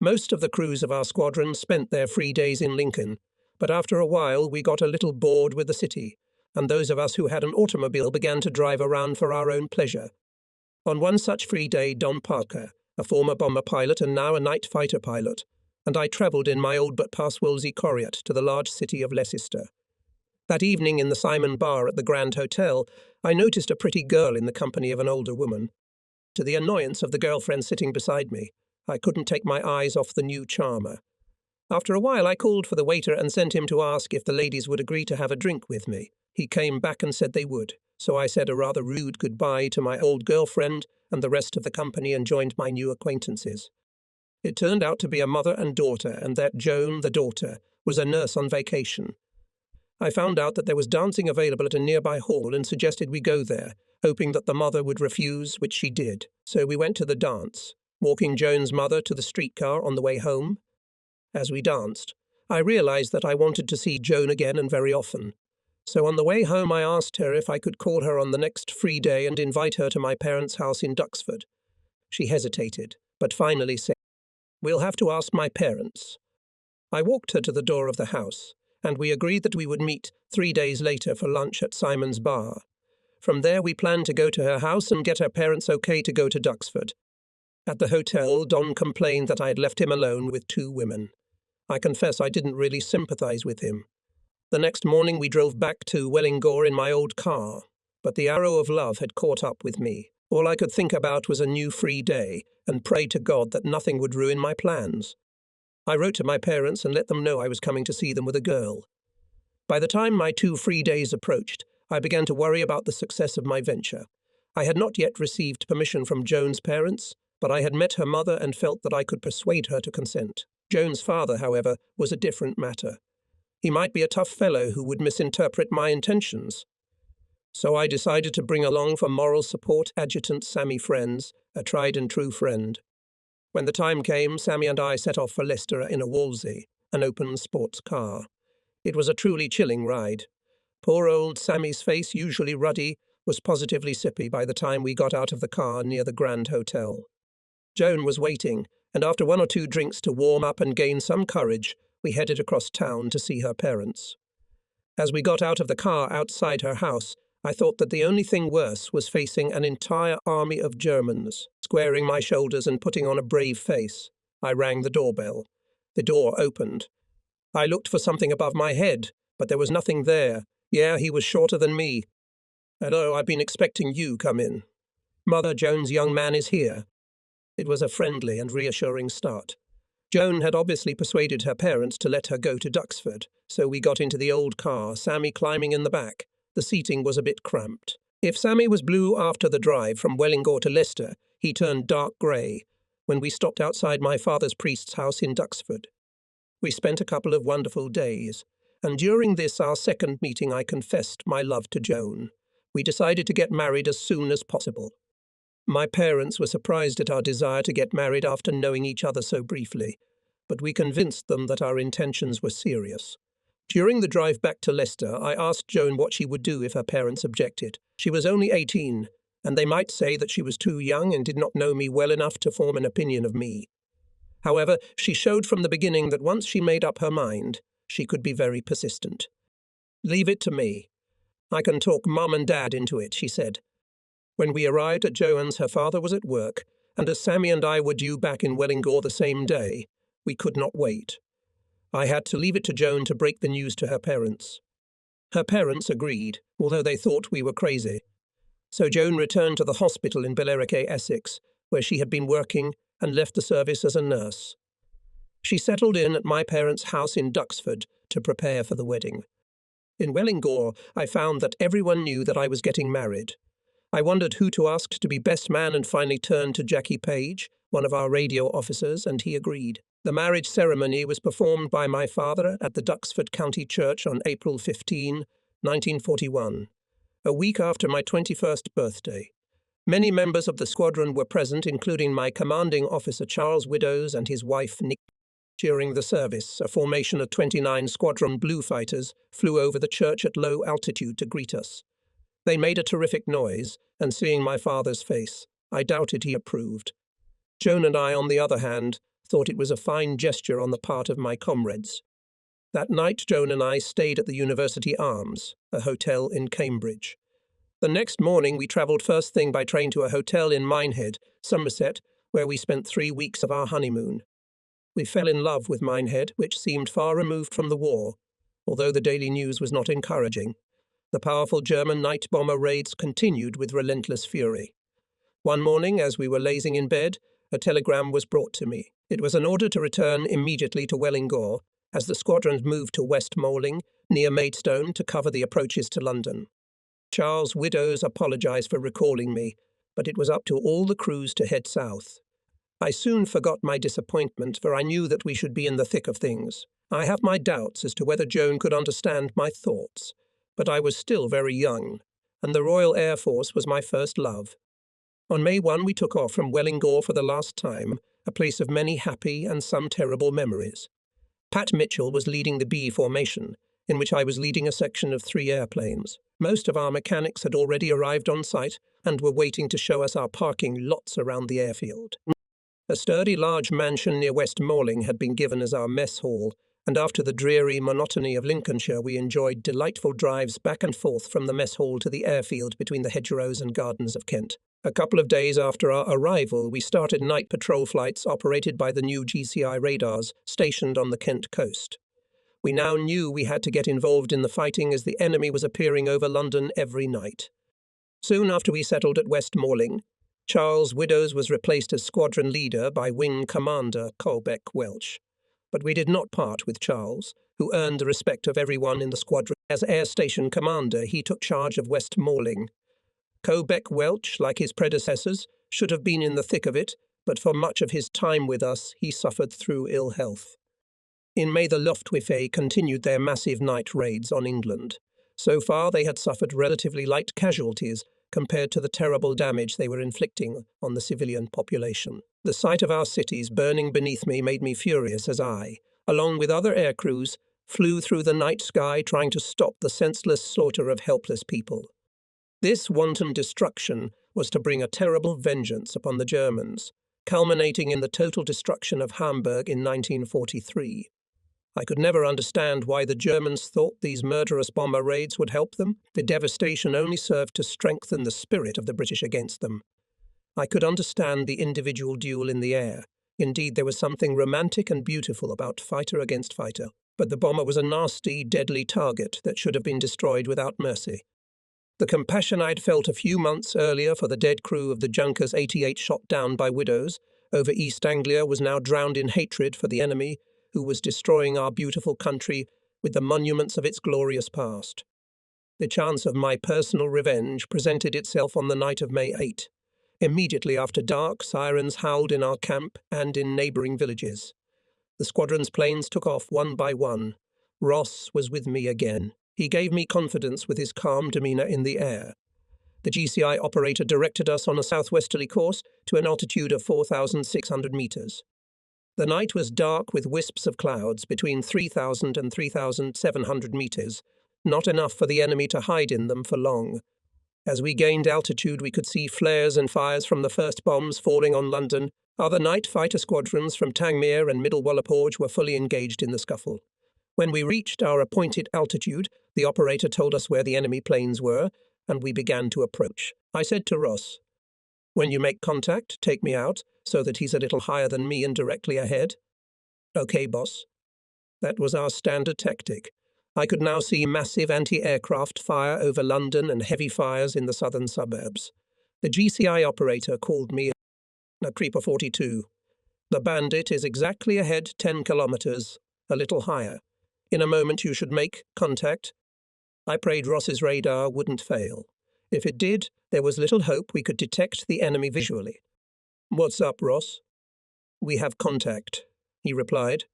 Most of the crews of our squadron spent their free days in Lincoln, but after a while we got a little bored with the city, and those of us who had an automobile began to drive around for our own pleasure. On one such free day, Don Parker, a former bomber pilot and now a night fighter pilot, and I travelled in my old but past Wolsey Corriott to the large city of Leicester. That evening in the Simon Bar at the Grand Hotel, I noticed a pretty girl in the company of an older woman. To the annoyance of the girlfriend sitting beside me, I couldn't take my eyes off the new charmer. After a while I called for the waiter and sent him to ask if the ladies would agree to have a drink with me. He came back and said they would, so I said a rather rude goodbye to my old girlfriend and the rest of the company and joined my new acquaintances. It turned out to be a mother and daughter, and that Joan, the daughter, was a nurse on vacation. I found out that there was dancing available at a nearby hall and suggested we go there, hoping that the mother would refuse, which she did. So we went to the dance, walking Joan's mother to the streetcar on the way home. As we danced, I realized that I wanted to see Joan again and very often. So on the way home I asked her if I could call her on the next free day and invite her to my parents' house in Duxford. She hesitated, but finally said, "We'll have to ask my parents." I walked her to the door of the house, and we agreed that we would meet 3 days later for lunch at Simon's Bar. From there we planned to go to her house and get her parents okay to go to Duxford. At the hotel, Don complained that I had left him alone with 2 women. I confess I didn't really sympathize with him. The next morning we drove back to Wellingborough in my old car, but the arrow of love had caught up with me. All I could think about was a new free day and pray to God that nothing would ruin my plans. I wrote to my parents and let them know I was coming to see them with a girl. By the time my 2 free days approached, I began to worry about the success of my venture. I had not yet received permission from Joan's parents, but I had met her mother and felt that I could persuade her to consent. Joan's father, however, was a different matter. He might be a tough fellow who would misinterpret my intentions. So I decided to bring along for moral support Adjutant Sammy Friends, a tried and true friend. When the time came, Sammy and I set off for Leicester in a Wolsey, an open sports car. It was a truly chilling ride. Poor old Sammy's face, usually ruddy, was positively sippy by the time we got out of the car near the Grand Hotel. Joan was waiting, and after 1 or 2 drinks to warm up and gain some courage, we headed across town to see her parents. As we got out of the car outside her house, I thought that the only thing worse was facing an entire army of Germans, squaring my shoulders and putting on a brave face. I rang the doorbell. The door opened. I looked for something above my head, but there was nothing there. Yeah, he was shorter than me. "Hello, I've been expecting you. Come in. Mother, Joan's young man is here." It was a friendly and reassuring start. Joan had obviously persuaded her parents to let her go to Duxford, so we got into the old car, Sammy climbing in the back. The seating was a bit cramped. If Sammy was blue after the drive from Wellingborough to Leicester, he turned dark grey when we stopped outside my father's priest's house in Duxford. We spent a couple of wonderful days, and during this, our second meeting, I confessed my love to Joan. We decided to get married as soon as possible. My parents were surprised at our desire to get married after knowing each other so briefly, but we convinced them that our intentions were serious. During the drive back to Leicester, I asked Joan what she would do if her parents objected. She was only 18, and they might say that she was too young and did not know me well enough to form an opinion of me. However, she showed from the beginning that once she made up her mind, she could be very persistent. "Leave it to me. I can talk Mum and Dad into it," she said. When we arrived at Joan's, her father was at work, and as Sammy and I were due back in Wellingborough the same day, we could not wait. I had to leave it to Joan to break the news to her parents. Her parents agreed, although they thought we were crazy. So Joan returned to the hospital in Billericay, Essex, where she had been working, and left the service as a nurse. She settled in at my parents' house in Duxford to prepare for the wedding. In Wellingborough, I found that everyone knew that I was getting married. I wondered who to ask to be best man and finally turned to Jackie Page, one of our radio officers, and he agreed. The marriage ceremony was performed by my father at the Duxford County Church on April 15, 1941, a week after my 21st birthday. Many members of the squadron were present, including my commanding officer Charles Widdows and his wife Nick. During the service, a formation of 29 Squadron Blue fighters flew over the church at low altitude to greet us. They made a terrific noise, and seeing my father's face, I doubted he approved. Joan and I, on the other hand, thought it was a fine gesture on the part of my comrades. That night, Joan and I stayed at the University Arms, a hotel in Cambridge. The next morning, we travelled first thing by train to a hotel in Minehead, Somerset, where we spent 3 weeks of our honeymoon. We fell in love with Minehead, which seemed far removed from the war, although the daily news was not encouraging. The powerful German night bomber raids continued with relentless fury. One morning, as we were lazing in bed, a telegram was brought to me. It was an order to return immediately to Wellingborough, as the squadron moved to West Malling, near Maidstone, to cover the approaches to London. Charles Widdows apologised for recalling me, but it was up to all the crews to head south. I soon forgot my disappointment, for I knew that we should be in the thick of things. I have my doubts as to whether Joan could understand my thoughts, but I was still very young, and the Royal Air Force was my first love. On May 1 we took off from Wellingborough for the last time, a place of many happy and some terrible memories. Pat Mitchell was leading the B formation, in which I was leading a section of 3 airplanes. Most of our mechanics had already arrived on site and were waiting to show us our parking lots around the airfield. A sturdy large mansion near West Malling had been given as our mess hall, and after the dreary monotony of Lincolnshire we enjoyed delightful drives back and forth from the mess hall to the airfield between the hedgerows and gardens of Kent. A couple of days after our arrival, we started night patrol flights operated by the new GCI radars stationed on the Kent coast. We now knew we had to get involved in the fighting as the enemy was appearing over London every night. Soon after we settled at West Malling, Charles Widdows was replaced as squadron leader by Wing Commander Colbeck Welch. But we did not part with Charles, who earned the respect of everyone in the squadron. As air station commander, he took charge of West Malling. Colbeck Welch, like his predecessors, should have been in the thick of it, but for much of his time with us, he suffered through ill health. In May, the Luftwaffe continued their massive night raids on England. So far, they had suffered relatively light casualties compared to the terrible damage they were inflicting on the civilian population. The sight of our cities burning beneath me made me furious as I, along with other air crews, flew through the night sky trying to stop the senseless slaughter of helpless people. This wanton destruction was to bring a terrible vengeance upon the Germans, culminating in the total destruction of Hamburg in 1943. I could never understand why the Germans thought these murderous bomber raids would help them. The devastation only served to strengthen the spirit of the British against them. I could understand the individual duel in the air. Indeed, there was something romantic and beautiful about fighter against fighter. But the bomber was a nasty, deadly target that should have been destroyed without mercy. The compassion I'd felt a few months earlier for the dead crew of the Junkers 88 shot down by Widdows over East Anglia was now drowned in hatred for the enemy who was destroying our beautiful country with the monuments of its glorious past. The chance of my personal revenge presented itself on the night of May 8. Immediately after dark, sirens howled in our camp and in neighbouring villages. The squadron's planes took off one by one. Ross was with me again. He gave me confidence with his calm demeanour in the air. The GCI operator directed us on a southwesterly course to an altitude of 4,600 metres. The night was dark with wisps of clouds between 3,000 and 3,700 metres, not enough for the enemy to hide in them for long. As we gained altitude, we could see flares and fires from the first bombs falling on London. Other night fighter squadrons from Tangmere and Middle Wallaporge were fully engaged in the scuffle. When we reached our appointed altitude, the operator told us where the enemy planes were, and we began to approach. I said to Ross, "When you make contact, take me out, so that he's a little higher than me and directly ahead." "Okay, boss." That was our standard tactic. I could now see massive anti-aircraft fire over London and heavy fires in the southern suburbs. The GCI operator called me a Creeper 42. "The Bandit is exactly ahead 10 kilometres, a little higher. In a moment you should make contact." I prayed Ross's radar wouldn't fail. If it did, there was little hope we could detect the enemy visually. "What's up, Ross?" "We have contact," he replied.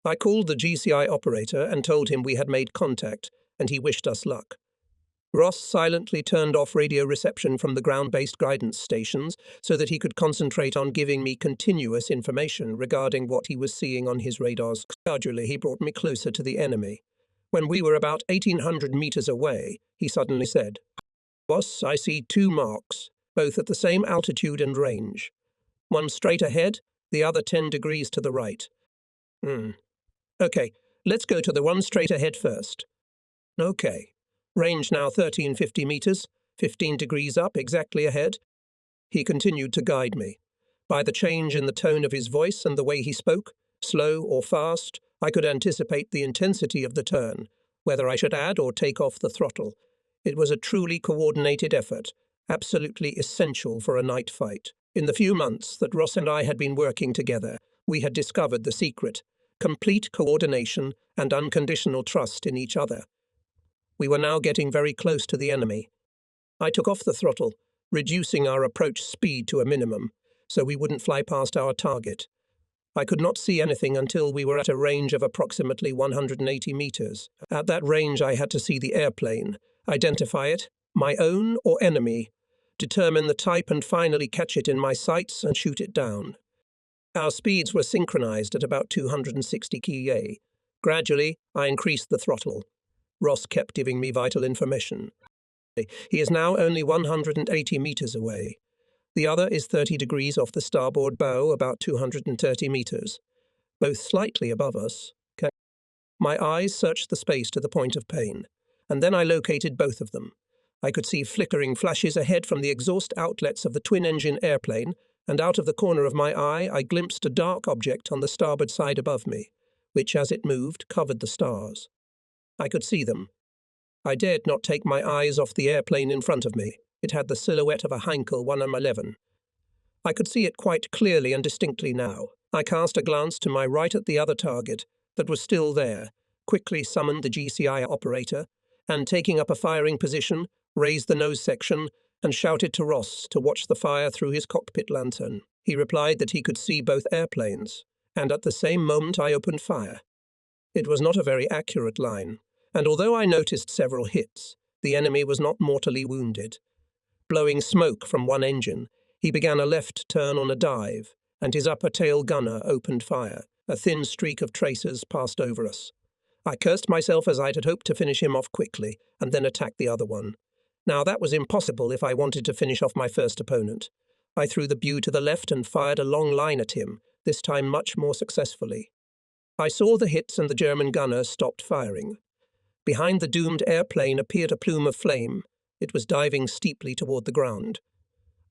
I called the GCI operator and told him we had made contact, and he wished us luck. Ross silently turned off radio reception from the ground-based guidance stations so that he could concentrate on giving me continuous information regarding what he was seeing on his radars. Gradually, he brought me closer to the enemy. When we were about 1,800 metres away, he suddenly said, "Boss, I see 2 marks, both at the same altitude and range. One straight ahead, the other 10 degrees to the right. Okay, let's go to the one straight ahead first. Okay. Range now 1350 meters, 15 degrees up, exactly ahead. He continued to guide me. By the change in the tone of his voice and the way he spoke, slow or fast, I could anticipate the intensity of the turn, whether I should add or take off the throttle. It was a truly coordinated effort, absolutely essential for a night fight. In the few months that Ross and I had been working together, we had discovered the secret: complete coordination and unconditional trust in each other. We were now getting very close to the enemy. I took off the throttle, reducing our approach speed to a minimum, so we wouldn't fly past our target. I could not see anything until we were at a range of approximately 180 meters. At that range, I had to see the airplane, identify it, my own or enemy, determine the type and finally catch it in my sights and shoot it down. Our speeds were synchronized at about 260 kA. Gradually, I increased the throttle. Ross kept giving me vital information. He is now only 180 meters away. The other is 30 degrees off the starboard bow, about 230 meters, both slightly above us. My eyes searched the space to the point of pain, and then I located both of them. I could see flickering flashes ahead from the exhaust outlets of the twin-engine airplane, and out of the corner of my eye I glimpsed a dark object on the starboard side above me, which, as it moved, covered the stars. I could see them. I dared not take my eyes off the airplane in front of me. It had the silhouette of a Heinkel 1M11. I could see it quite clearly and distinctly now. I cast a glance to my right at the other target that was still there, quickly summoned the GCI operator, and taking up a firing position, raised the nose section and shouted to Ross to watch the fire through his cockpit lantern. He replied that he could see both airplanes, and at the same moment I opened fire. It was not a very accurate line, and although I noticed several hits, the enemy was not mortally wounded. Blowing smoke from one engine, he began a left turn on a dive, and his upper tail gunner opened fire. A thin streak of tracers passed over us. I cursed myself as I had hoped to finish him off quickly, and then attack the other one. Now that was impossible if I wanted to finish off my first opponent. I threw the BU to the left and fired a long line at him, this time much more successfully. I saw the hits and the German gunner stopped firing. Behind the doomed airplane appeared a plume of flame. It was diving steeply toward the ground.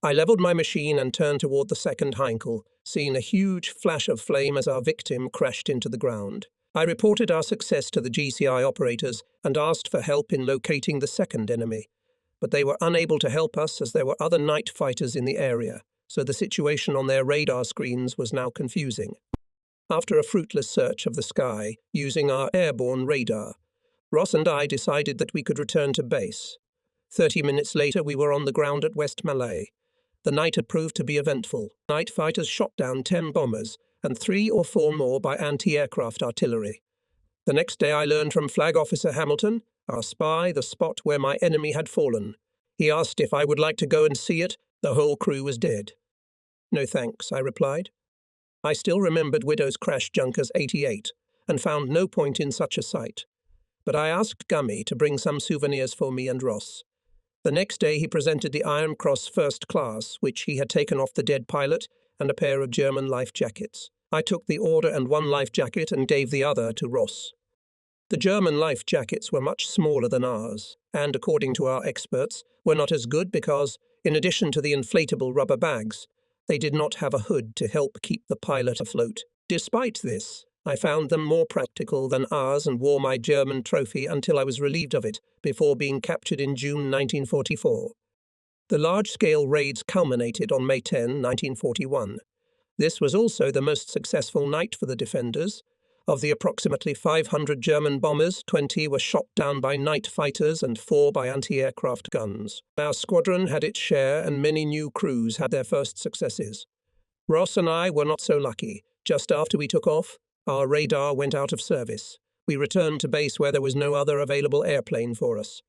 I leveled my machine and turned toward the second Heinkel, seeing a huge flash of flame as our victim crashed into the ground. I reported our success to the GCI operators and asked for help in locating the second enemy, but they were unable to help us as there were other night fighters in the area, so the situation on their radar screens was now confusing. After a fruitless search of the sky using our airborne radar, Ross and I decided that we could return to base. 30 minutes later, we were on the ground at West Malay. The night had proved to be eventful. Night fighters shot down 10 bombers and 3 or 4 more by anti-aircraft artillery. The next day I learned from Flag Officer Hamilton, our spy, the spot where my enemy had fallen. He asked if I would like to go and see it. The whole crew was dead. No thanks, I replied. I still remembered Widow's crash Junkers 88 and found no point in such a sight. But I asked Gummy to bring some souvenirs for me and Ross. The next day he presented the Iron Cross First Class, which he had taken off the dead pilot, and a pair of German life jackets. I took the order and one life jacket and gave the other to Ross. The German life jackets were much smaller than ours, and, according to our experts, were not as good because, in addition to the inflatable rubber bags, they did not have a hood to help keep the pilot afloat. Despite this, I found them more practical than ours and wore my German trophy until I was relieved of it, before being captured in June 1944. The large-scale raids culminated on May 10, 1941. This was also the most successful night for the defenders. Of the approximately 500 German bombers, 20 were shot down by night fighters and 4 by anti-aircraft guns. Our squadron had its share and many new crews had their first successes. Ross and I were not so lucky. Just after we took off, our radar went out of service. We returned to base where there was no other available airplane for us.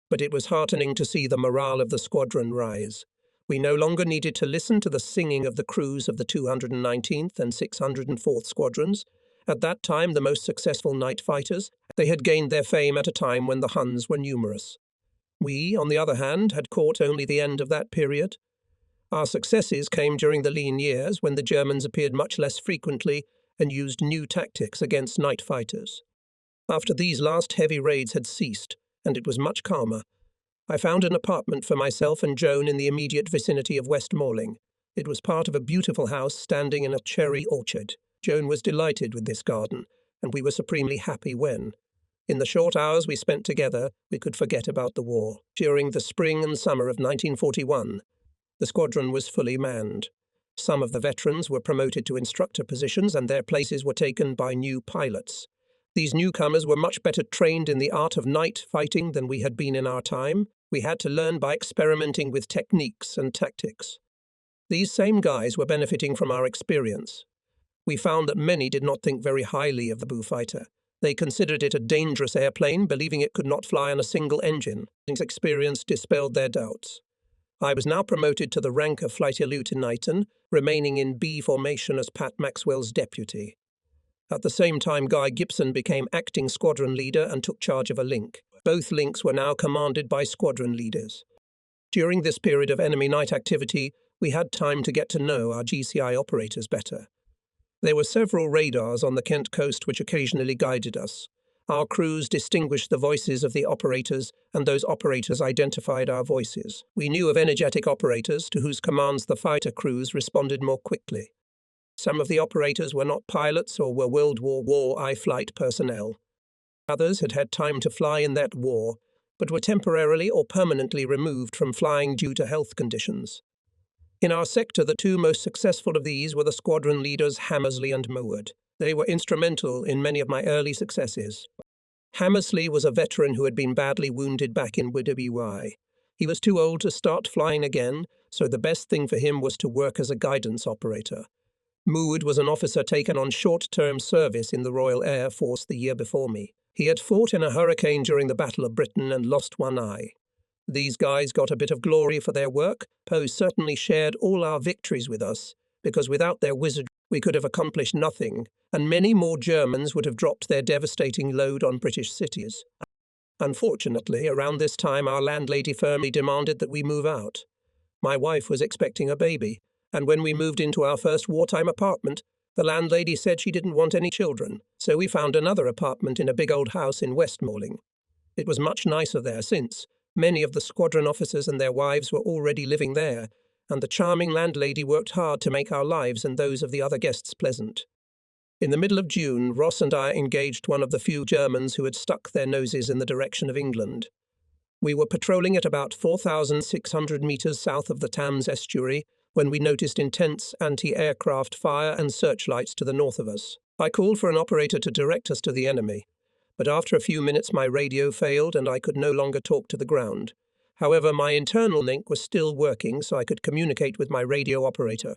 But it was heartening to see the morale of the squadron rise. We no longer needed to listen to the singing of the crews of the 219th and 604th Squadrons. At that time, the most successful night fighters, they had gained their fame at a time when the Huns were numerous. We, on the other hand, had caught only the end of that period. Our successes came during the lean years when the Germans appeared much less frequently and used new tactics against night fighters. After these last heavy raids had ceased, and it was much calmer, I found an apartment for myself and Joan in the immediate vicinity of West Malling. It was part of a beautiful house standing in a cherry orchard. Joan was delighted with this garden, and we were supremely happy when, in the short hours we spent together, we could forget about the war. During the spring and summer of 1941, the squadron was fully manned. Some of the veterans were promoted to instructor positions and their places were taken by new pilots. These newcomers were much better trained in the art of night fighting than we had been in our time. We had to learn by experimenting with techniques and tactics. These same guys were benefiting from our experience. We found that many did not think very highly of the Bullfighter. They considered it a dangerous airplane, believing it could not fly on a single engine. This experience dispelled their doubts. I was now promoted to the rank of flight lieutenant, remaining in B formation as Pat Maxwell's deputy. At the same time, Guy Gibson became acting squadron leader and took charge of a link. Both links were now commanded by squadron leaders. During this period of enemy night activity, we had time to get to know our GCI operators better. There were several radars on the Kent coast which occasionally guided us. Our crews distinguished the voices of the operators, and those operators identified our voices. We knew of energetic operators to whose commands the fighter crews responded more quickly. Some of the operators were not pilots or were World War I flight personnel. Others had had time to fly in that war, but were temporarily or permanently removed from flying due to health conditions. In our sector, the two most successful of these were the squadron leaders Hammersley and Mowat. They were instrumental in many of my early successes. Hammersley was a veteran who had been badly wounded back in WWI. He was too old to start flying again, so the best thing for him was to work as a guidance operator. Mowat was an officer taken on short-term service in the Royal Air Force the year before me. He had fought in a hurricane during the Battle of Britain and lost one eye. These guys got a bit of glory for their work. Poe certainly shared all our victories with us, because without their wizardry we could have accomplished nothing, and many more Germans would have dropped their devastating load on British cities. Unfortunately, around this time our landlady firmly demanded that we move out. My wife was expecting a baby, and when we moved into our first wartime apartment, the landlady said she didn't want any children, so we found another apartment in a big old house in West Malling. It was much nicer there since many of the squadron officers and their wives were already living there, and the charming landlady worked hard to make our lives and those of the other guests pleasant. In the middle of June, Ross and I engaged one of the few Germans who had stuck their noses in the direction of England. We were patrolling at about 4,600 metres south of the Thames estuary when we noticed intense anti-aircraft fire and searchlights to the north of us. I called for an operator to direct us to the enemy, but after a few minutes my radio failed and I could no longer talk to the ground. However, my internal link was still working, so I could communicate with my radio operator.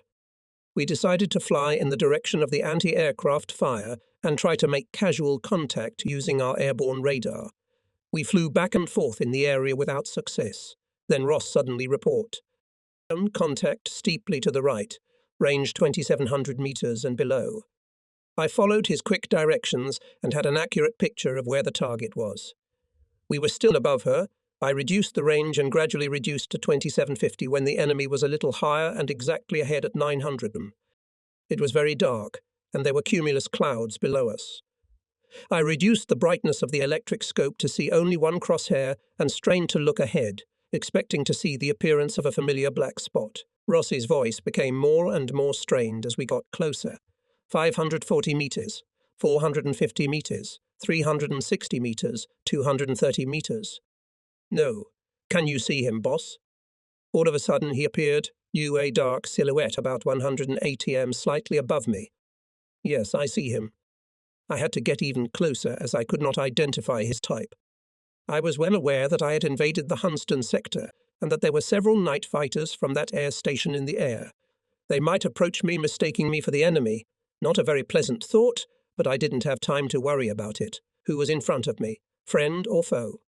We decided to fly in the direction of the anti-aircraft fire and try to make casual contact using our airborne radar. We flew back and forth in the area without success. Then Ross suddenly reported contact steeply to the right, range 2,700 metres and below. I followed his quick directions and had an accurate picture of where the target was. We were still above her. I reduced the range and gradually reduced to 2,750 when the enemy was a little higher and exactly ahead at 900 m. It was very dark, and there were cumulus clouds below us. I reduced the brightness of the electric scope to see only one crosshair and strained to look ahead, expecting to see the appearance of a familiar black spot. Ross's voice became more and more strained as we got closer. 540 metres, 450 metres, 360 metres, 230 metres. No. Can you see him, boss? All of a sudden he appeared, a dark silhouette about 180 m slightly above me. Yes, I see him. I had to get even closer as I could not identify his type. I was well aware that I had invaded the Hunston sector and that there were several night fighters from that air station in the air. They might approach me mistaking me for the enemy. Not a very pleasant thought, but I didn't have time to worry about it. Who was in front of me, friend or foe?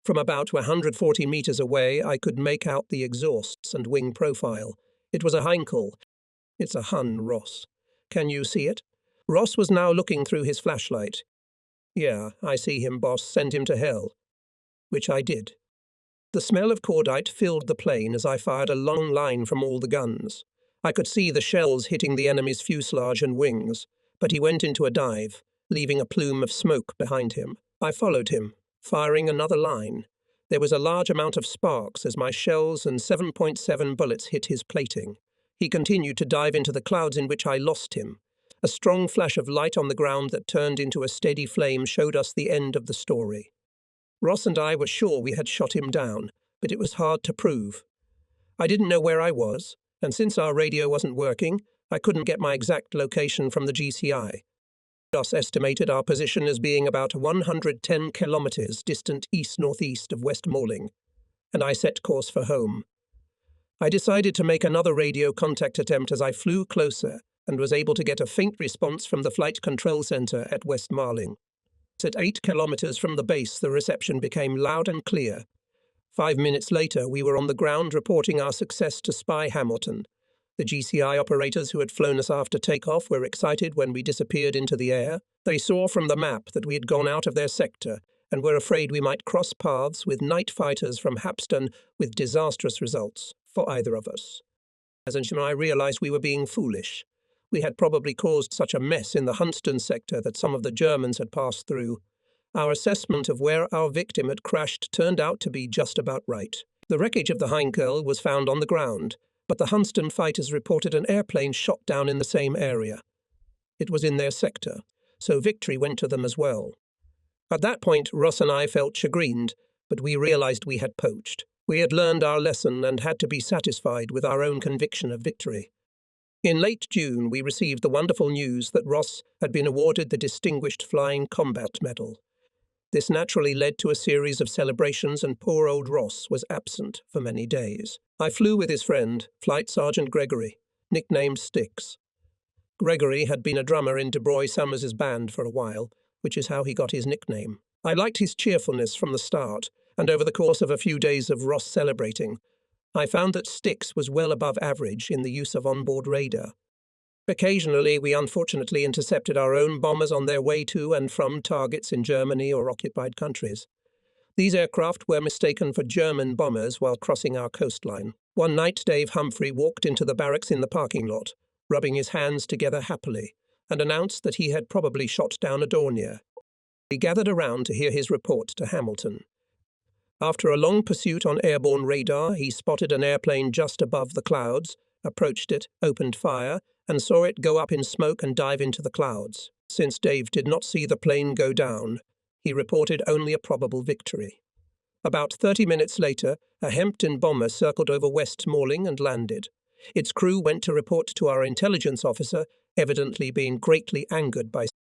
From about 140 metres away, I could make out the exhausts and wing profile. It was a Heinkel. It's a Hun, Ross. Can you see it? Ross was now looking through his flashlight. Yeah, I see him, boss. Send him to hell. Which I did. The smell of cordite filled the plain as I fired a long line from all the guns. I could see the shells hitting the enemy's fuselage and wings, but he went into a dive, leaving a plume of smoke behind him. I followed him, firing another line. There was a large amount of sparks as my shells and 7.7 bullets hit his plating. He continued to dive into the clouds in which I lost him. A strong flash of light on the ground that turned into a steady flame showed us the end of the story. Ross and I were sure we had shot him down, but it was hard to prove. I didn't know where I was, and since our radio wasn't working, I couldn't get my exact location from the GCI. Ross estimated our position as being about 110 kilometers distant east-northeast of West Malling, and I set course for home. I decided to make another radio contact attempt as I flew closer and was able to get a faint response from the flight control center at West Malling. At 8 kilometers from the base, the reception became loud and clear. 5 minutes later, we were on the ground reporting our success to Spy Hamilton. The GCI operators who had flown us after takeoff were excited when we disappeared into the air. They saw from the map that we had gone out of their sector and were afraid we might cross paths with night fighters from Hapston with disastrous results for either of us. As I realized we were being foolish. We had probably caused such a mess in the Hunston sector that some of the Germans had passed through. Our assessment of where our victim had crashed turned out to be just about right. The wreckage of the Heinkel was found on the ground, but the Hunston fighters reported an airplane shot down in the same area. It was in their sector, so victory went to them as well. At that point, Ross and I felt chagrined, but we realized we had poached. We had learned our lesson and had to be satisfied with our own conviction of victory. In late June, we received the wonderful news that Ross had been awarded the Distinguished Flying Combat Medal. This naturally led to a series of celebrations, and poor old Ross was absent for many days. I flew with his friend, Flight Sergeant Gregory, nicknamed Styx. Gregory had been a drummer in DeBroy Summers' band for a while, which is how he got his nickname. I liked his cheerfulness from the start, and over the course of a few days of Ross celebrating, I found that Styx was well above average in the use of onboard radar. Occasionally, we unfortunately intercepted our own bombers on their way to and from targets in Germany or occupied countries. These aircraft were mistaken for German bombers while crossing our coastline. One night, Dave Humphrey walked into the barracks in the parking lot, rubbing his hands together happily, and announced that he had probably shot down a Dornier. We gathered around to hear his report to Hamilton. After a long pursuit on airborne radar, he spotted an airplane just above the clouds, approached it, opened fire, and saw it go up in smoke and dive into the clouds. Since Dave did not see the plane go down, he reported only a probable victory. About 30 minutes later, a Hempton bomber circled over West Malling and landed. Its crew went to report to our intelligence officer, evidently being greatly angered by it.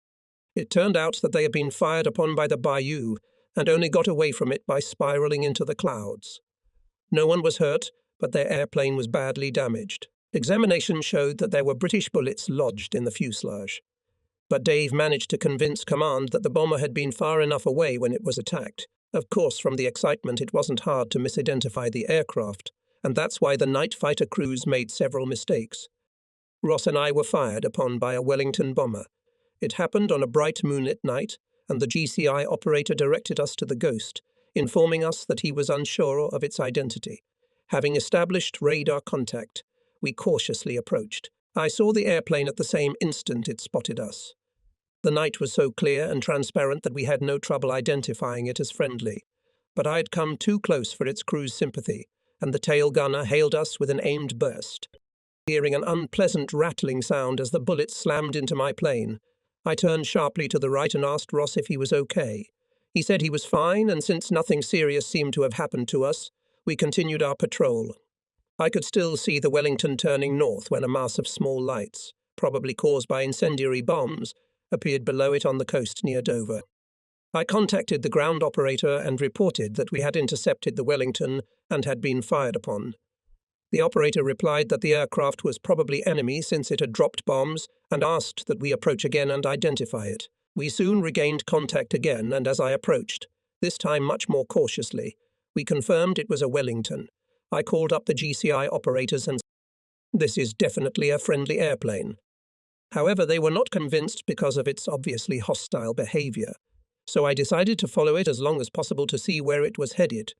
It turned out that they had been fired upon by the Bayou, and only got away from it by spiraling into the clouds. No one was hurt, but their airplane was badly damaged. Examination showed that there were British bullets lodged in the fuselage. But Dave managed to convince command that the bomber had been far enough away when it was attacked. Of course, from the excitement, it wasn't hard to misidentify the aircraft, and that's why the night fighter crews made several mistakes. Ross and I were fired upon by a Wellington bomber. It happened on a bright moonlit night, and the GCI operator directed us to the Ghost, informing us that he was unsure of its identity. Having established radar contact, we cautiously approached. I saw the airplane at the same instant it spotted us. The night was so clear and transparent that we had no trouble identifying it as friendly, but I had come too close for its crew's sympathy, and the tail gunner hailed us with an aimed burst. Hearing an unpleasant rattling sound as the bullets slammed into my plane, I turned sharply to the right and asked Ross if he was okay. He said he was fine, and since nothing serious seemed to have happened to us, we continued our patrol. I could still see the Wellington turning north when a mass of small lights, probably caused by incendiary bombs, appeared below it on the coast near Dover. I contacted the ground operator and reported that we had intercepted the Wellington and had been fired upon. The operator replied that the aircraft was probably enemy since it had dropped bombs and asked that we approach again and identify it. We soon regained contact again, and as I approached, this time much more cautiously, we confirmed it was a Wellington. I called up the GCI operators and said, "This is definitely a friendly airplane." However, they were not convinced because of its obviously hostile behavior, so I decided to follow it as long as possible to see where it was headed.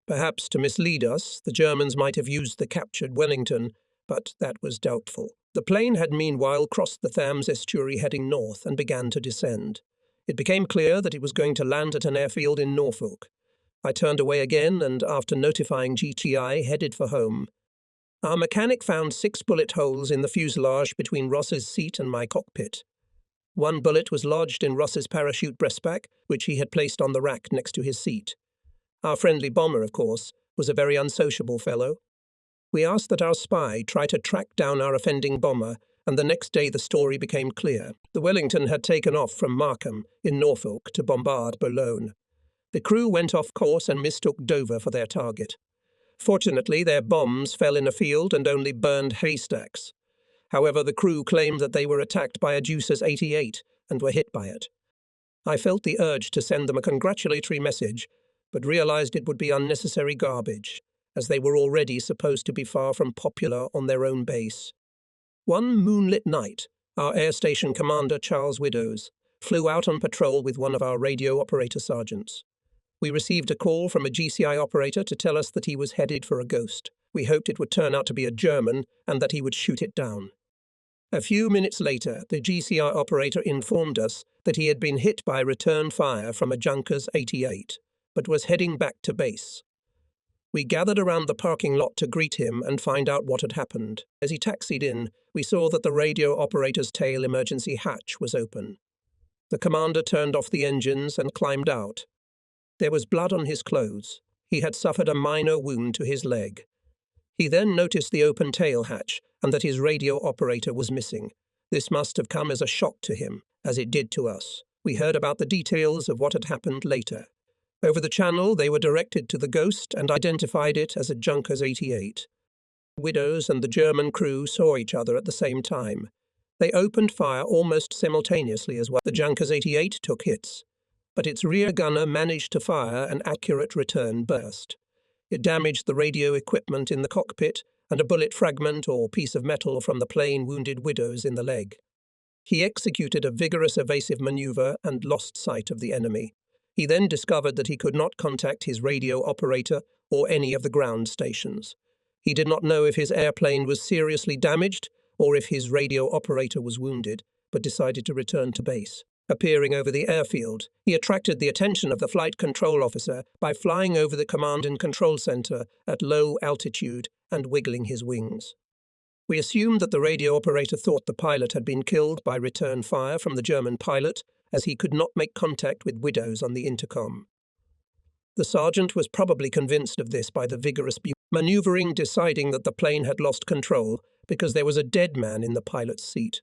Perhaps to mislead us, the Germans might have used the captured Wellington, but that was doubtful. The plane had meanwhile crossed the Thames estuary heading north and began to descend. It became clear that it was going to land at an airfield in Norfolk. I turned away again and, after notifying GTI, headed for home. Our mechanic found 6 bullet holes in the fuselage between Ross's seat and my cockpit. One bullet was lodged in Ross's parachute breastback, which he had placed on the rack next to his seat. Our friendly bomber, of course, was a very unsociable fellow. We asked that our spy try to track down our offending bomber, and the next day the story became clear. The Wellington had taken off from Markham, in Norfolk, to bombard Boulogne. The crew went off course and mistook Dover for their target. Fortunately, their bombs fell in a field and only burned haystacks. However, the crew claimed that they were attacked by a Deuce's 88 and were hit by it. I felt the urge to send them a congratulatory message, but realized it would be unnecessary garbage, as they were already supposed to be far from popular on their own base. One moonlit night, our air station commander, Charles Widdows, flew out on patrol with one of our radio operator sergeants. We received a call from a GCI operator to tell us that he was headed for a ghost. We hoped it would turn out to be a German and that he would shoot it down. A few minutes later, the GCI operator informed us that he had been hit by return fire from a Junkers 88, but was heading back to base. We gathered around the parking lot to greet him and find out what had happened. As he taxied in, we saw that the radio operator's tail emergency hatch was open. The commander turned off the engines and climbed out. There was blood on his clothes. He had suffered a minor wound to his leg. He then noticed the open tail hatch and that his radio operator was missing. This must have come as a shock to him, as it did to us. We heard about the details of what had happened later. Over the channel, they were directed to the ghost and identified it as a Junkers 88. Widdows and the German crew saw each other at the same time. They opened fire almost simultaneously as well. The Junkers 88 took hits, but its rear gunner managed to fire an accurate return burst. It damaged the radio equipment in the cockpit, and a bullet fragment or piece of metal from the plane wounded Widdows in the leg. He executed a vigorous evasive maneuver and lost sight of the enemy. He then discovered that he could not contact his radio operator or any of the ground stations. He did not know if his airplane was seriously damaged or if his radio operator was wounded, but decided to return to base. Appearing over the airfield, he attracted the attention of the flight control officer by flying over the command and control center at low altitude and wiggling his wings. We assumed that the radio operator thought the pilot had been killed by return fire from the German pilot, as he could not make contact with Widdows on the intercom. The sergeant was probably convinced of this by the vigorous maneuvering, deciding that the plane had lost control because there was a dead man in the pilot's seat.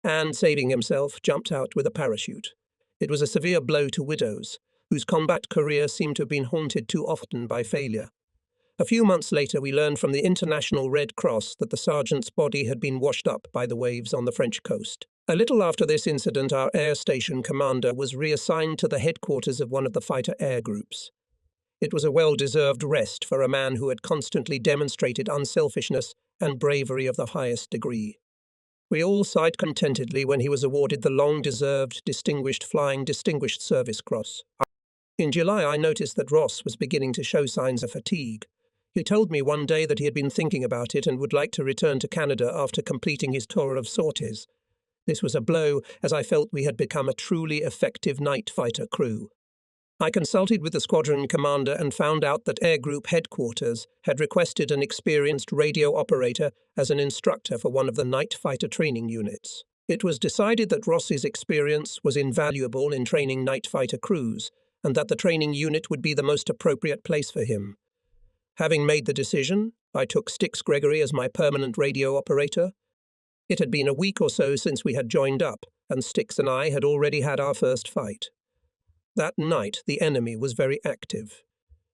And, saving himself, jumped out with a parachute. It was a severe blow to Widdows, whose combat career seemed to have been haunted too often by failure. A few months later, we learned from the International Red Cross that the sergeant's body had been washed up by the waves on the French coast. A little after this incident, our air station commander was reassigned to the headquarters of one of the fighter air groups. It was a well-deserved rest for a man who had constantly demonstrated unselfishness and bravery of the highest degree. We all sighed contentedly when he was awarded the long-deserved Distinguished Flying Distinguished Service Cross. In July, I noticed that Ross was beginning to show signs of fatigue. He told me one day that he had been thinking about it and would like to return to Canada after completing his tour of sorties. This was a blow, as I felt we had become a truly effective night fighter crew. I consulted with the squadron commander and found out that Air Group headquarters had requested an experienced radio operator as an instructor for one of the night fighter training units. It was decided that Ross's experience was invaluable in training night fighter crews, and that the training unit would be the most appropriate place for him. Having made the decision, I took Styx Gregory as my permanent radio operator. It had been a week or so since we had joined up, and Styx and I had already had our first fight. That night, the enemy was very active.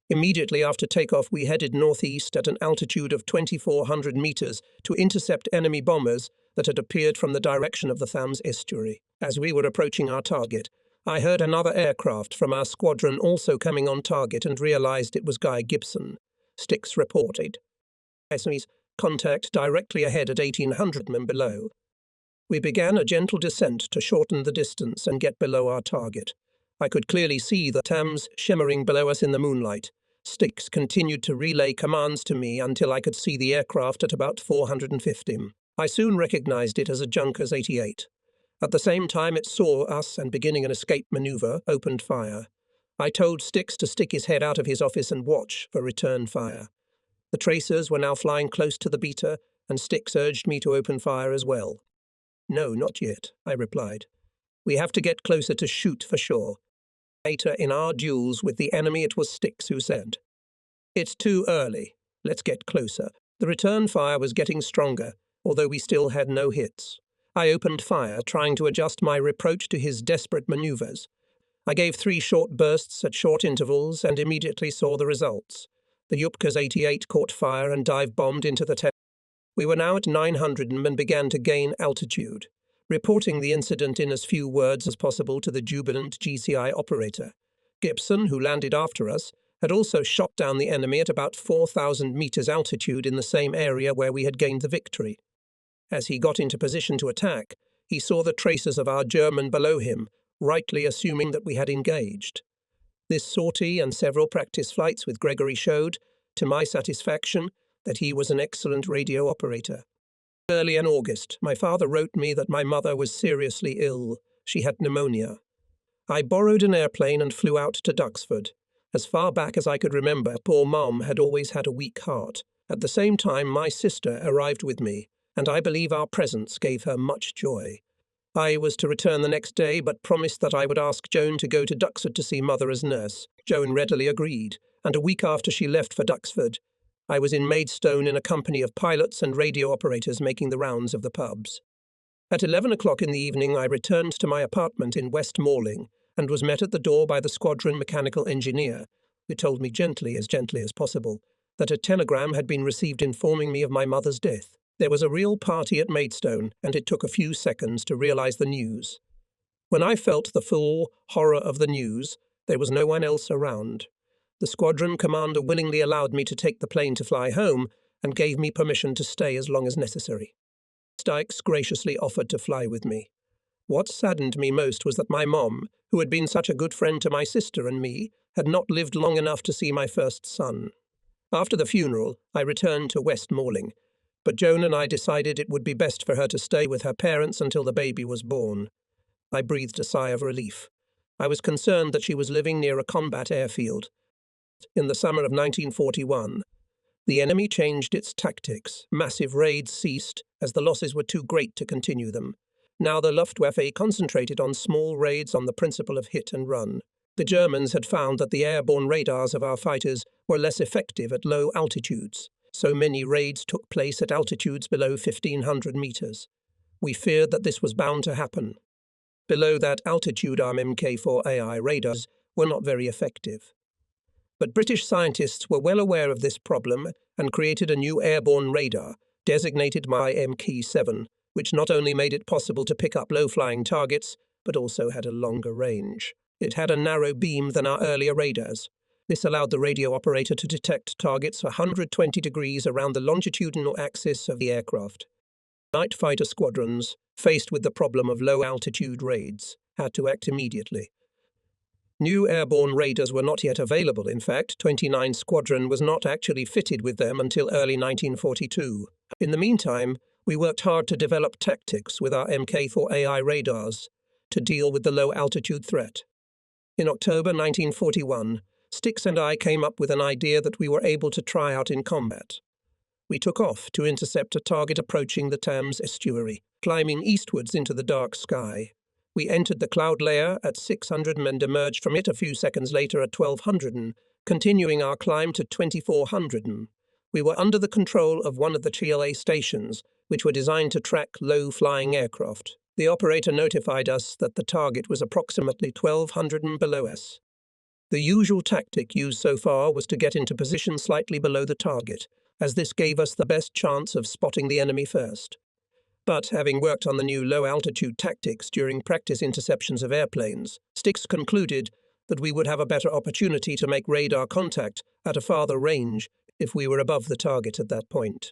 Immediately after takeoff, we headed northeast at an altitude of 2,400 meters to intercept enemy bombers that had appeared from the direction of the Thames estuary. As we were approaching our target, I heard another aircraft from our squadron also coming on target and realized it was Guy Gibson. Styx reported. SME's contact directly ahead at 1,800 and below. We began a gentle descent to shorten the distance and get below our target. I could clearly see the Thames shimmering below us in the moonlight. Sticks continued to relay commands to me until I could see the aircraft at about 450 m. I soon recognized it as a Junkers 88. At the same time it saw us and, beginning an escape maneuver, opened fire. I told Sticks to stick his head out of his office and watch for return fire. The tracers were now flying close to the beater, and Sticks urged me to open fire as well. "No, not yet," I replied. "We have to get closer to shoot for sure." Later in our duels with the enemy it was Sticks who said, "It's too early. Let's get closer." The return fire was getting stronger, although we still had no hits. I opened fire, trying to adjust my reproach to his desperate maneuvers. I gave 3 short bursts at short intervals and immediately saw the results. The Junkers 88 caught fire and dive-bombed into the town. We were now at 900 m and began to gain altitude, reporting the incident in as few words as possible to the jubilant GCI operator. Gibson, who landed after us, had also shot down the enemy at about 4,000 meters altitude in the same area where we had gained the victory. As he got into position to attack, he saw the traces of our German below him, rightly assuming that we had engaged. This sortie and several practice flights with Gregory showed, to my satisfaction, that he was an excellent radio operator. Early in August, my father wrote me that my mother was seriously ill. She had pneumonia. I borrowed an airplane and flew out to Duxford. As far back as I could remember, poor Mum had always had a weak heart. At the same time, my sister arrived with me, and I believe our presence gave her much joy. I was to return the next day, but promised that I would ask Joan to go to Duxford to see Mother as nurse. Joan readily agreed, and a week after she left for Duxford, I was in Maidstone in a company of pilots and radio operators making the rounds of the pubs. At 11 o'clock in the evening I returned to my apartment in West Malling and was met at the door by the Squadron mechanical engineer, who told me gently as possible, that a telegram had been received informing me of my mother's death. There was a real party at Maidstone, and it took a few seconds to realise the news. When I felt the full horror of the news, there was no one else around. The squadron commander willingly allowed me to take the plane to fly home and gave me permission to stay as long as necessary. Stikes graciously offered to fly with me. What saddened me most was that my mom, who had been such a good friend to my sister and me, had not lived long enough to see my first son. After the funeral, I returned to West Malling, but Joan and I decided it would be best for her to stay with her parents until the baby was born. I breathed a sigh of relief. I was concerned that she was living near a combat airfield. In the summer of 1941, the enemy changed its tactics. Massive raids ceased, as the losses were too great to continue them. Now the Luftwaffe concentrated on small raids on the principle of hit and run. The Germans had found that the airborne radars of our fighters were less effective at low altitudes, so many raids took place at altitudes below 1,500 meters. We feared that this was bound to happen. Below that altitude, our Mk4AI radars were not very effective. But British scientists were well aware of this problem and created a new airborne radar, designated my Mk7, which not only made it possible to pick up low-flying targets, but also had a longer range. It had a narrow beam than our earlier radars. This allowed the radio operator to detect targets 120 degrees around the longitudinal axis of the aircraft. Night fighter squadrons, faced with the problem of low-altitude raids, had to act immediately. New airborne radars were not yet available. In fact, 29 Squadron was not actually fitted with them until early 1942. In the meantime, we worked hard to develop tactics with our Mk4AI radars to deal with the low-altitude threat. In October 1941, Sticks and I came up with an idea that we were able to try out in combat. We took off to intercept a target approaching the Thames estuary, climbing eastwards into the dark sky. We entered the cloud layer at 600 and emerged from it a few seconds later at 1200, continuing our climb to 2400. We were under the control of one of the GLA stations, which were designed to track low-flying aircraft. The operator notified us that the target was approximately 1200 below us. The usual tactic used so far was to get into position slightly below the target, as this gave us the best chance of spotting the enemy first. But having worked on the new low-altitude tactics during practice interceptions of airplanes, Sticks concluded that we would have a better opportunity to make radar contact at a farther range if we were above the target at that point.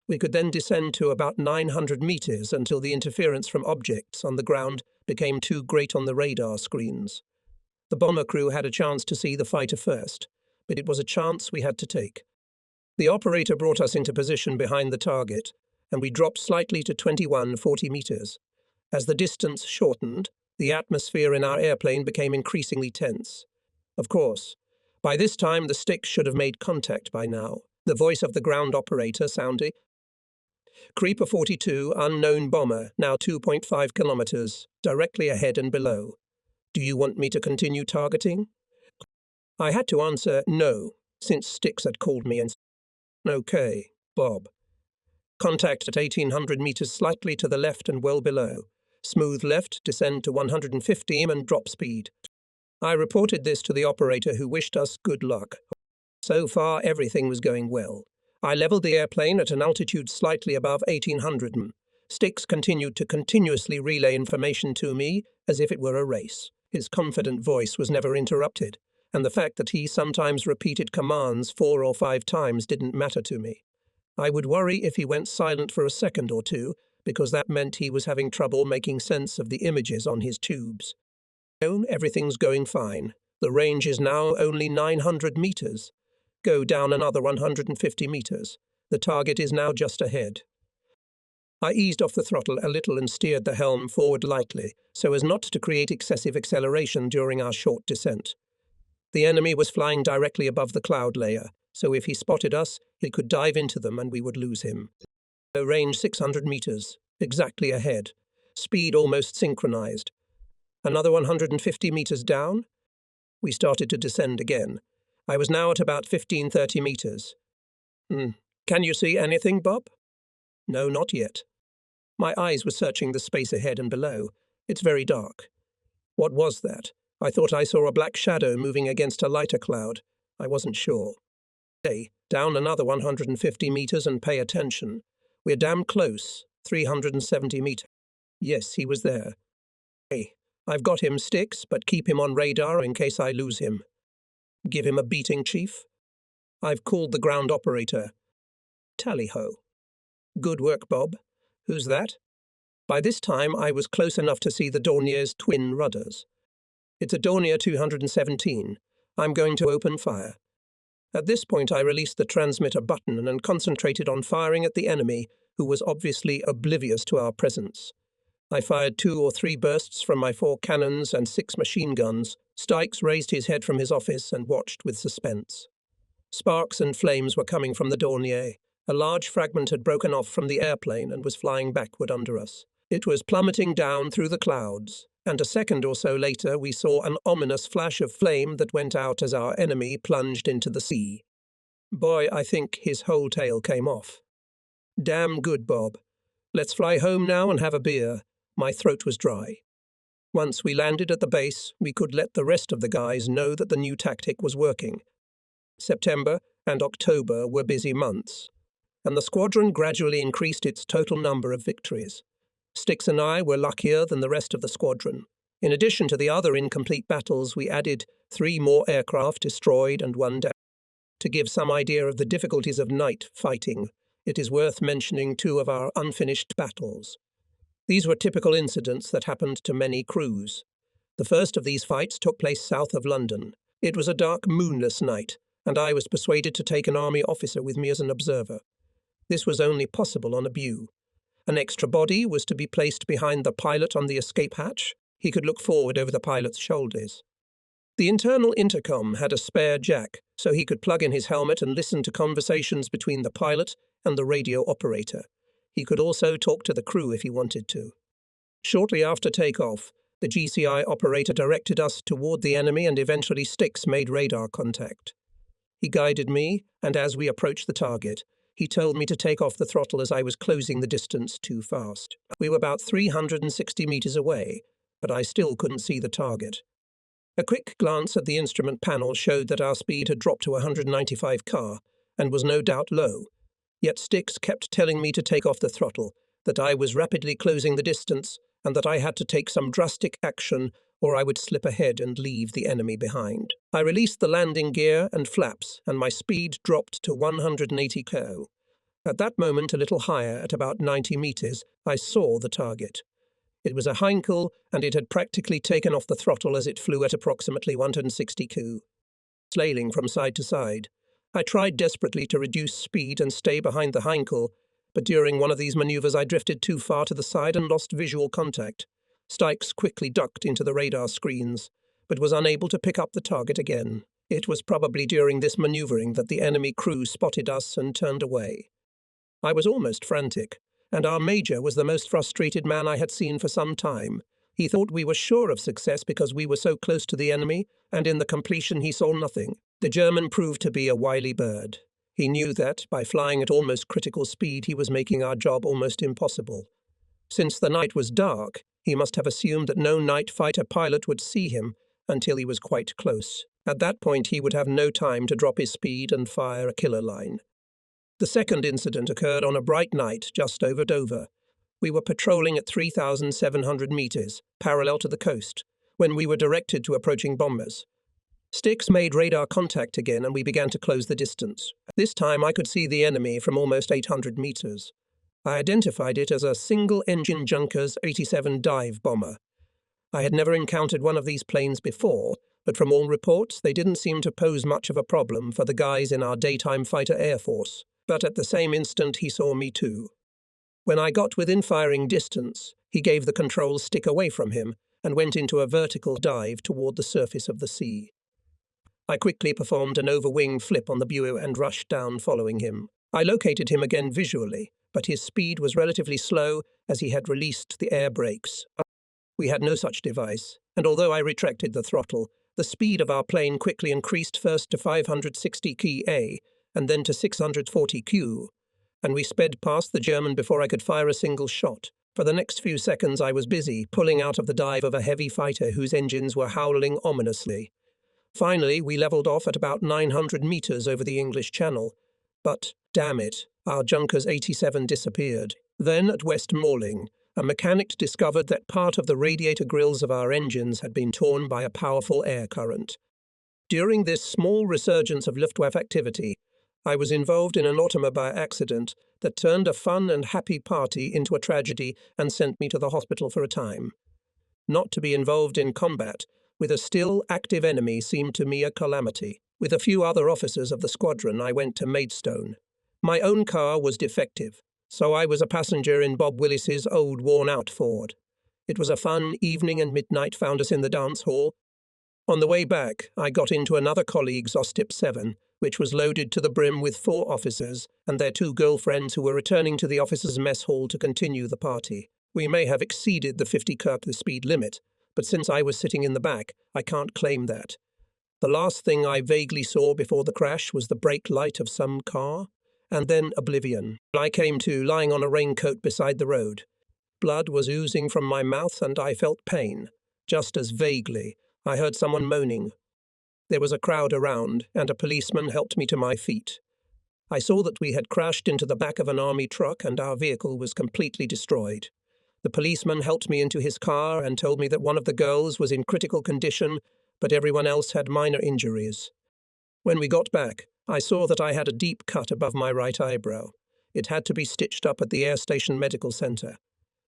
We could then descend to about 900 meters until the interference from objects on the ground became too great on the radar screens. The bomber crew had a chance to see the fighter first, but it was a chance we had to take. The operator brought us into position behind the target, and we dropped slightly to 2140 meters. As the distance shortened, the atmosphere in our airplane became increasingly tense. Of course, by this time the sticks should have made contact by now. The voice of the ground operator sounded, "Creeper 42, unknown bomber, now 2.5 kilometers, directly ahead and below. Do you want me to continue targeting?" I had to answer no, since Sticks had called me and "Okay, Bob. Contact at 1800 meters slightly to the left and well below. Smooth left, descend to 150 and drop speed." I reported this to the operator, who wished us good luck. So far, everything was going well. I leveled the airplane at an altitude slightly above 1800 m. Sticks continued to continuously relay information to me as if it were a race. His confident voice was never interrupted, and the fact that he sometimes repeated commands 4 or 5 times didn't matter to me. I would worry if he went silent for a second or two, because that meant he was having trouble making sense of the images on his tubes. Everything's going fine. The range is now only 900 meters. Go down another 150 meters. The target is now just ahead. I eased off the throttle a little and steered the helm forward lightly, so as not to create excessive acceleration during our short descent. The enemy was flying directly above the cloud layer, so if he spotted us, he could dive into them and we would lose him. Range 600 meters, exactly ahead. Speed almost synchronized. Another 150 meters down. We started to descend again. I was now at about 1530 meters. Can you see anything, Bob? No, not yet. My eyes were searching the space ahead and below. It's very dark. What was that? I thought I saw a black shadow moving against a lighter cloud. I wasn't sure. Hey, down another 150 meters and pay attention. We're damn close, 370 meters. Yes, he was there. Hey, I've got him, Sticks, but keep him on radar in case I lose him. Give him a beating, Chief. I've called the ground operator. Tally-ho. Good work, Bob. Who's that? By this time, I was close enough to see the Dornier's twin rudders. It's a Dornier 217. I'm going to open fire. At this point, I released the transmitter button and concentrated on firing at the enemy, who was obviously oblivious to our presence. I fired 2 or 3 bursts from my 4 cannons and 6 machine guns. Stikes raised his head from his office and watched with suspense. Sparks and flames were coming from the Dornier. A large fragment had broken off from the airplane and was flying backward under us. It was plummeting down through the clouds, and a second or so later we saw an ominous flash of flame that went out as our enemy plunged into the sea. Boy, I think his whole tail came off. Damn good, Bob. Let's fly home now and have a beer. My throat was dry. Once we landed at the base, we could let the rest of the guys know that the new tactic was working. September and October were busy months, and the squadron gradually increased its total number of victories. Sticks and I were luckier than the rest of the squadron. In addition to the other incomplete battles, we added 3 more aircraft destroyed and 1 down. To give some idea of the difficulties of night fighting, it is worth mentioning 2 of our unfinished battles. These were typical incidents that happened to many crews. The first of these fights took place south of London. It was a dark, moonless night, and I was persuaded to take an army officer with me as an observer. This was only possible on a view. An extra body was to be placed behind the pilot on the escape hatch. He could look forward over the pilot's shoulders. The internal intercom had a spare jack, so he could plug in his helmet and listen to conversations between the pilot and the radio operator. He could also talk to the crew if he wanted to. Shortly after takeoff, the GCI operator directed us toward the enemy and eventually Sticks made radar contact. He guided me, and as we approached the target, he told me to take off the throttle as I was closing the distance too fast. We were about 360 meters away, but I still couldn't see the target. A quick glance at the instrument panel showed that our speed had dropped to 195 km and was no doubt low. Yet Sticks kept telling me to take off the throttle, that I was rapidly closing the distance, and that I had to take some drastic action or I would slip ahead and leave the enemy behind. I released the landing gear and flaps, and my speed dropped to 180 km. At that moment, a little higher, at about 90 meters, I saw the target. It was a Heinkel, and it had practically taken off the throttle as it flew at approximately 160 km. flailing from side to side. I tried desperately to reduce speed and stay behind the Heinkel, but during one of these maneuvers I drifted too far to the side and lost visual contact. Stykes quickly ducked into the radar screens, but was unable to pick up the target again. It was probably during this maneuvering that the enemy crew spotted us and turned away. I was almost frantic, and our major was the most frustrated man I had seen for some time. He thought we were sure of success because we were so close to the enemy, and in the completion he saw nothing. The German proved to be a wily bird. He knew that, by flying at almost critical speed, he was making our job almost impossible. Since the night was dark, he must have assumed that no night fighter pilot would see him until he was quite close. At that point, he would have no time to drop his speed and fire a killer line. The second incident occurred on a bright night just over Dover. We were patrolling at 3,700 meters, parallel to the coast, when we were directed to approaching bombers. Sticks made radar contact again and we began to close the distance. This time I could see the enemy from almost 800 meters. I identified it as a single-engine Junkers 87 dive bomber. I had never encountered one of these planes before, but from all reports they didn't seem to pose much of a problem for the guys in our daytime fighter air force. But at the same instant he saw me too. When I got within firing distance, he gave the control stick away from him and went into a vertical dive toward the surface of the sea. I quickly performed an overwing flip on the buoy and rushed down following him. I located him again visually, but his speed was relatively slow as he had released the air brakes. We had no such device, and although I retracted the throttle, the speed of our plane quickly increased first to 560 kA and then to 640 Q, and we sped past the German before I could fire a single shot. For the next few seconds I was busy pulling out of the dive of a heavy fighter whose engines were howling ominously. Finally, we levelled off at about 900 meters over the English Channel. But, damn it, our Junkers 87 disappeared. Then, at West Malling, a mechanic discovered that part of the radiator grills of our engines had been torn by a powerful air current. During this small resurgence of Luftwaffe activity, I was involved in an automobile accident that turned a fun and happy party into a tragedy and sent me to the hospital for a time. Not to be involved in combat with a still active enemy seemed to me a calamity. With a few other officers of the squadron, I went to Maidstone. My own car was defective, so I was a passenger in Bob Willis's old worn-out Ford. It was a fun evening, and midnight found us in the dance hall. On the way back, I got into another colleague's Ostip 7, which was loaded to the brim with 4 officers and their 2 girlfriends who were returning to the officers' mess hall to continue the party. We may have exceeded the 50 km speed limit, but since I was sitting in the back, I can't claim that. The last thing I vaguely saw before the crash was the brake light of some car, and then oblivion. I came to lying on a raincoat beside the road. Blood was oozing from my mouth and I felt pain. Just as vaguely, I heard someone moaning. There was a crowd around, and a policeman helped me to my feet. I saw that we had crashed into the back of an army truck and our vehicle was completely destroyed. The policeman helped me into his car and told me that one of the girls was in critical condition, but everyone else had minor injuries. When we got back, I saw that I had a deep cut above my right eyebrow. It had to be stitched up at the Air Station Medical Center.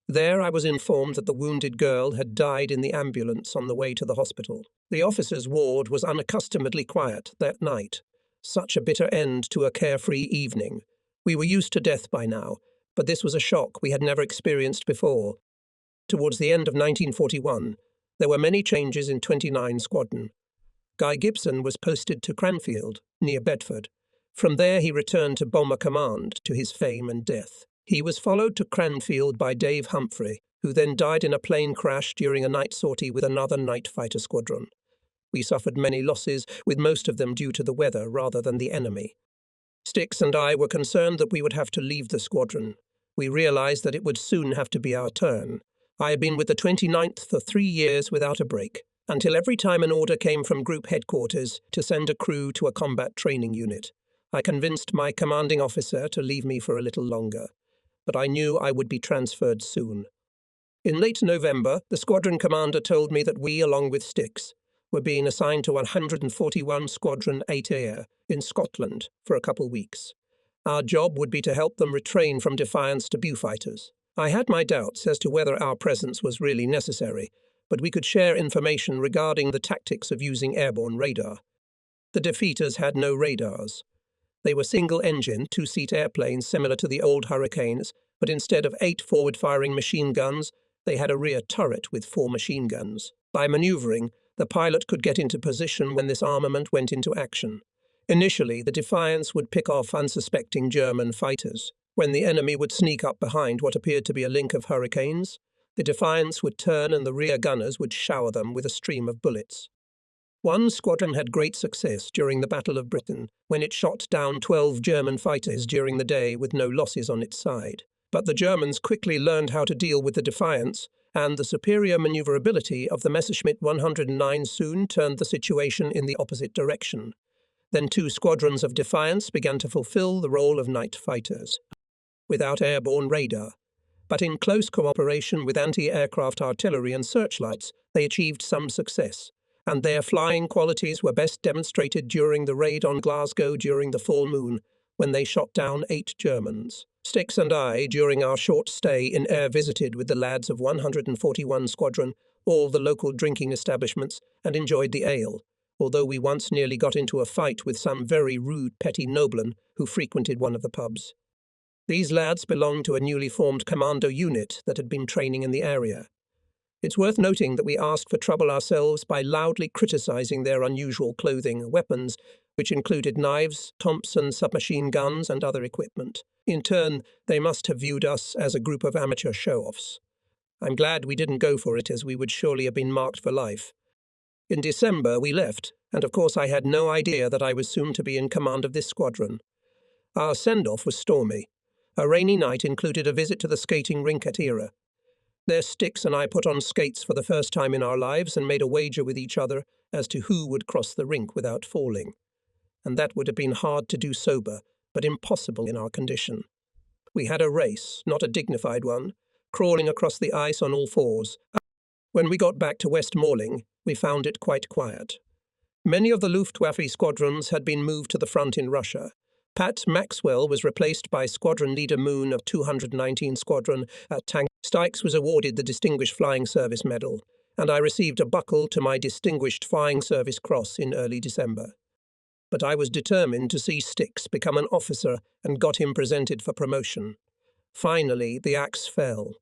There I was informed that the wounded girl had died in the ambulance on the way to the hospital. The officers' ward was unaccustomedly quiet that night. Such a bitter end to a carefree evening. We were used to death by now, but this was a shock we had never experienced before. Towards the end of 1941, there were many changes in 29 Squadron. Guy Gibson was posted to Cranfield, near Bedford. From there he returned to Bomber Command, to his fame and death. He was followed to Cranfield by Dave Humphrey, who then died in a plane crash during a night sortie with another night fighter squadron. We suffered many losses, with most of them due to the weather rather than the enemy. Sticks and I were concerned that we would have to leave the squadron. We realized that it would soon have to be our turn. I had been with the 29th for 3 years without a break, until every time an order came from Group Headquarters to send a crew to a combat training unit. I convinced my commanding officer to leave me for a little longer, but I knew I would be transferred soon. In late November, the squadron commander told me that we, along with Sticks, were being assigned to 141 Squadron 8 Air in Scotland for a couple weeks. Our job would be to help them retrain from Defiance to Beaufighters. I had my doubts as to whether our presence was really necessary, but we could share information regarding the tactics of using airborne radar. The defeaters had no radars. They were single-engine, two-seat airplanes similar to the old Hurricanes, but instead of 8 forward-firing machine guns, they had a rear turret with 4 machine guns. By maneuvering, the pilot could get into position when this armament went into action. Initially, the Defiance would pick off unsuspecting German fighters. When the enemy would sneak up behind what appeared to be a link of Hurricanes, the Defiance would turn and the rear gunners would shower them with a stream of bullets. One squadron had great success during the Battle of Britain, when it shot down 12 German fighters during the day with no losses on its side. But the Germans quickly learned how to deal with the Defiance, and the superior maneuverability of the Messerschmitt 109 soon turned the situation in the opposite direction. Then 2 squadrons of Defiance began to fulfill the role of night fighters, without airborne radar. But in close cooperation with anti-aircraft artillery and searchlights, they achieved some success, and their flying qualities were best demonstrated during the raid on Glasgow during the full moon, when they shot down 8 Germans. Stix and I, during our short stay in air, visited with the lads of 141 Squadron all the local drinking establishments and enjoyed the ale, although we once nearly got into a fight with some very rude petty nobleman who frequented one of the pubs. These lads belonged to a newly formed commando unit that had been training in the area. It's worth noting that we asked for trouble ourselves by loudly criticizing their unusual clothing and weapons, which included knives, Thompson submachine guns, and other equipment. In turn, they must have viewed us as a group of amateur show-offs. I'm glad we didn't go for it, as we would surely have been marked for life. In December, we left, and of course I had no idea that I was soon to be in command of this squadron. Our send-off was stormy. A rainy night included a visit to the skating rink at Era. There Stix and I put on skates for the first time in our lives and made a wager with each other as to who would cross the rink without falling. And that would have been hard to do sober, but impossible in our condition. We had a race, not a dignified one, crawling across the ice on all fours. When we got back to West Malling, we found it quite quiet. Many of the Luftwaffe squadrons had been moved to the front in Russia. Pat Maxwell was replaced by Squadron Leader Moon of 219 Squadron at Tank. Stix was awarded the Distinguished Flying Service Medal, and I received a buckle to my Distinguished Flying Service Cross in early December. But I was determined to see Stix become an officer and got him presented for promotion. Finally, the axe fell.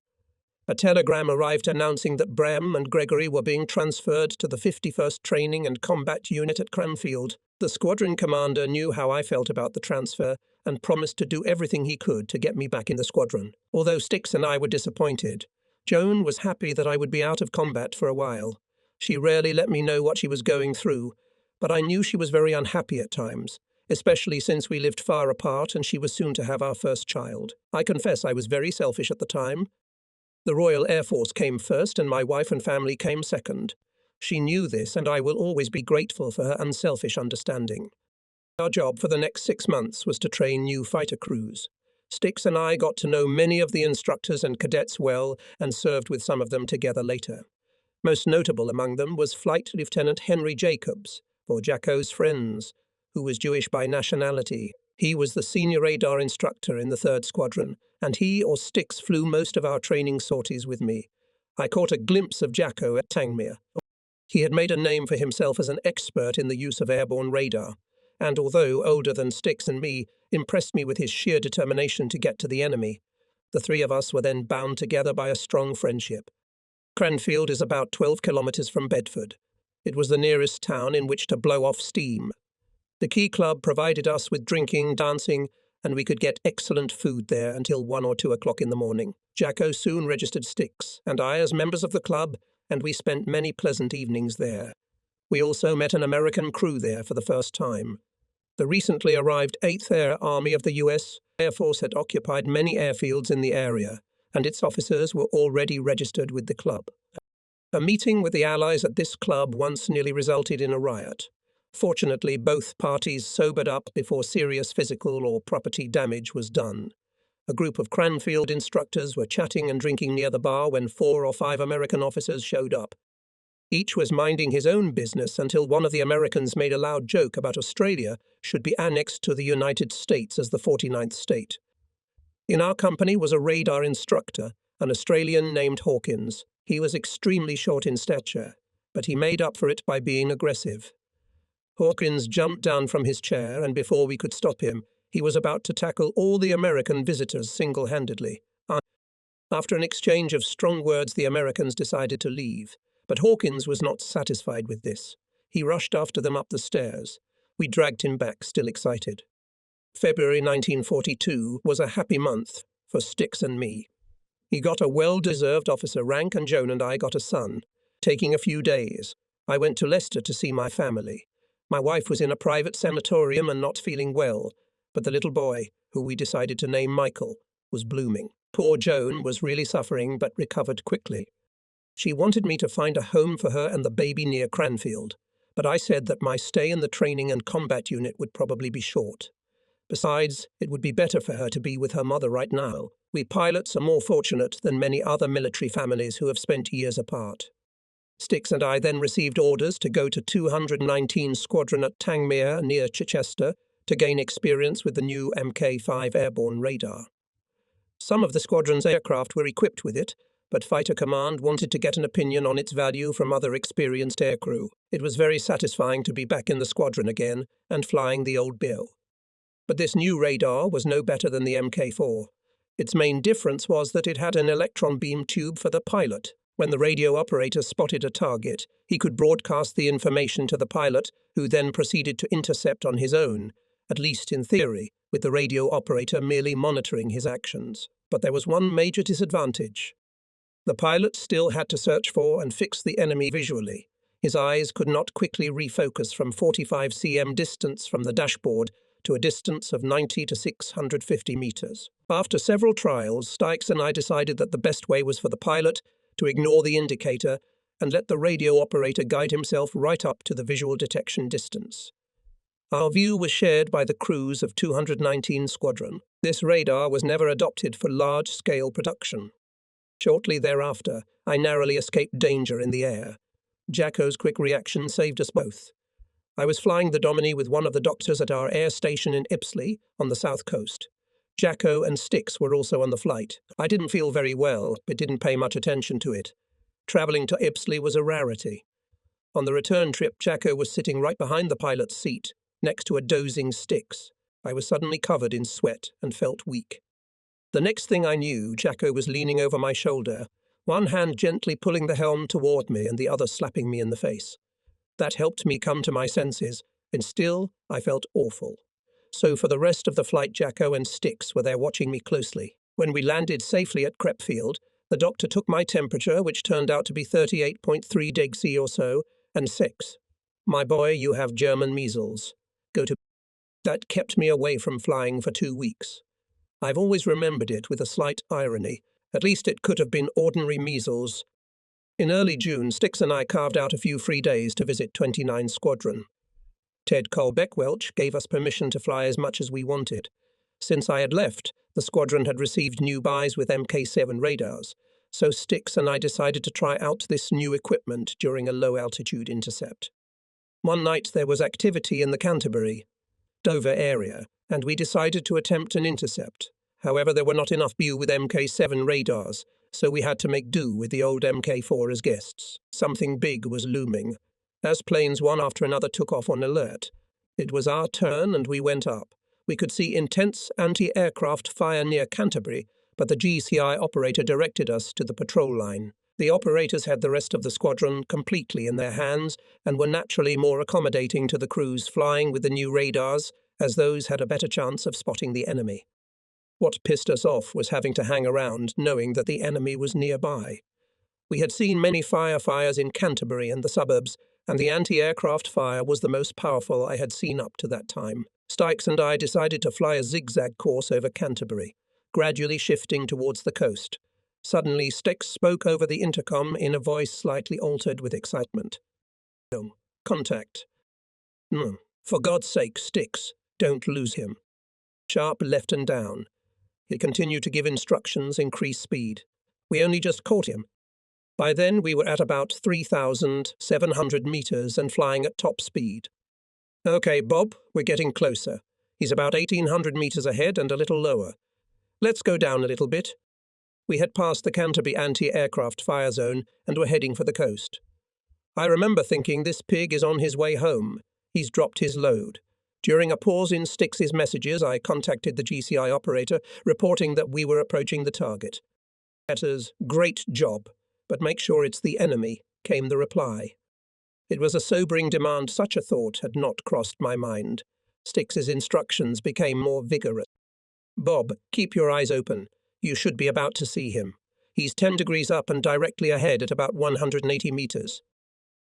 A telegram arrived announcing that Brem and Gregory were being transferred to the 51st Training and Combat Unit at Cranfield. The squadron commander knew how I felt about the transfer and promised to do everything he could to get me back in the squadron. Although Stix and I were disappointed, Joan was happy that I would be out of combat for a while. She rarely let me know what she was going through, but I knew she was very unhappy at times, especially since we lived far apart and she was soon to have our first child. I confess I was very selfish at the time. The Royal Air Force came first and my wife and family came second. She knew this, and I will always be grateful for her unselfish understanding. Our job for the next 6 months was to train new fighter crews. Stix and I got to know many of the instructors and cadets well and served with some of them together later. Most notable among them was Flight Lieutenant Henry Jacobs, or Jacko's friends, who was Jewish by nationality. He was the senior radar instructor in the 3rd Squadron, and he or Stix flew most of our training sorties with me. I caught a glimpse of Jacko at Tangmere. He had made a name for himself as an expert in the use of airborne radar, and although older than Stix and me, impressed me with his sheer determination to get to the enemy. The 3 of us were then bound together by a strong friendship. Cranfield is about 12 kilometres from Bedford. It was the nearest town in which to blow off steam. The Key Club provided us with drinking, dancing, and we could get excellent food there until 1 or 2 o'clock in the morning. Jacko soon registered Stix, and I as members of the club, and we spent many pleasant evenings there. We also met an American crew there for the first time. The recently arrived 8th Air Army of the U.S. Air Force had occupied many airfields in the area, and its officers were already registered with the club. A meeting with the Allies at this club once nearly resulted in a riot. Fortunately, both parties sobered up before serious physical or property damage was done. A group of Cranfield instructors were chatting and drinking near the bar when 4 or 5 American officers showed up. Each was minding his own business until one of the Americans made a loud joke about Australia should be annexed to the United States as the 49th state. In our company was a radar instructor, an Australian named Hawkins. He was extremely short in stature, but he made up for it by being aggressive. Hawkins jumped down from his chair, and before we could stop him, he was about to tackle all the American visitors single-handedly. After an exchange of strong words, the Americans decided to leave, but Hawkins was not satisfied with this. He rushed after them up the stairs. We dragged him back, still excited. February 1942 was a happy month for Styx and me. He got a well-deserved officer rank, and Joan and I got a son. Taking a few days, I went to Leicester to see my family. My wife was in a private sanatorium and not feeling well, but the little boy, who we decided to name Michael, was blooming. Poor Joan was really suffering but recovered quickly. She wanted me to find a home for her and the baby near Cranfield, but I said that my stay in the training and combat unit would probably be short. Besides, it would be better for her to be with her mother right now. We pilots are more fortunate than many other military families who have spent years apart. Styx and I then received orders to go to 219 Squadron at Tangmere near Chichester to gain experience with the new Mk5 airborne radar. Some of the squadron's aircraft were equipped with it, but Fighter Command wanted to get an opinion on its value from other experienced aircrew. It was very satisfying to be back in the squadron again and flying the old Bill. But this new radar was no better than the Mk4. Its main difference was that it had an electron beam tube for the pilot. When the radio operator spotted a target, he could broadcast the information to the pilot, who then proceeded to intercept on his own, at least in theory, with the radio operator merely monitoring his actions. But there was one major disadvantage. The pilot still had to search for and fix the enemy visually. His eyes could not quickly refocus from 45 cm distance from the dashboard to a distance of 90 to 650 meters. After several trials, Styx and I decided that the best way was for the pilot to ignore the indicator and let the radio operator guide himself right up to the visual detection distance. Our view was shared by the crews of 219 Squadron. This radar was never adopted for large-scale production. Shortly thereafter, I narrowly escaped danger in the air. Jacko's quick reaction saved us both. I was flying the Domini with one of the doctors at our air station in Ipsley on the south coast. Jacko and Styx were also on the flight. I didn't feel very well, but didn't pay much attention to it. Travelling to Ipsley was a rarity. On the return trip, Jacko was sitting right behind the pilot's seat, next to a dozing Styx. I was suddenly covered in sweat and felt weak. The next thing I knew, Jacko was leaning over my shoulder, one hand gently pulling the helm toward me and the other slapping me in the face. That helped me come to my senses, and still I felt awful. So for the rest of the flight, Jacko and Styx were there watching me closely. When we landed safely at Crepfield, the doctor took my temperature, which turned out to be 38.3 deg C or so, and 6. "My boy, you have German measles. Go to..." That kept me away from flying for 2 weeks. I've always remembered it with a slight irony. At least it could have been ordinary measles. In early June, Styx and I carved out a few free days to visit 29 Squadron. Ted Colbeck-Welch gave us permission to fly as much as we wanted. Since I had left, the squadron had received new buys with Mk7 radars, so Styx and I decided to try out this new equipment during a low-altitude intercept. One night there was activity in the Canterbury, Dover area, and we decided to attempt an intercept. However, there were not enough view with Mk7 radars, so we had to make do with the old Mk4 as guests. Something big was looming. As planes one after another took off on alert, it was our turn and we went up. We could see intense anti-aircraft fire near Canterbury, but the GCI operator directed us to the patrol line. The operators had the rest of the squadron completely in their hands and were naturally more accommodating to the crews flying with the new radars, as those had a better chance of spotting the enemy. What pissed us off was having to hang around knowing that the enemy was nearby. We had seen many fires in Canterbury and the suburbs, and the anti-aircraft fire was the most powerful I had seen up to that time. Styx and I decided to fly a zigzag course over Canterbury, gradually shifting towards the coast. Suddenly, Styx spoke over the intercom in a voice slightly altered with excitement. "Contact. For God's sake, Styx, don't lose him." Sharp left and down. He continued to give instructions, increase speed. We only just caught him. By then, we were at about 3,700 meters and flying at top speed. "Okay, Bob, we're getting closer. He's about 1,800 meters ahead and a little lower. Let's go down a little bit." We had passed the Canterbury anti-aircraft fire zone and were heading for the coast. I remember thinking, this pig is on his way home. He's dropped his load. During a pause in Styx's messages, I contacted the GCI operator, reporting that we were approaching the target. Letters, "Great job, but make sure it's the enemy," came the reply. It was a sobering demand. Such a thought had not crossed my mind. Styx's instructions became more vigorous. "Bob, keep your eyes open. You should be about to see him. He's 10 degrees up and directly ahead at about 180 meters.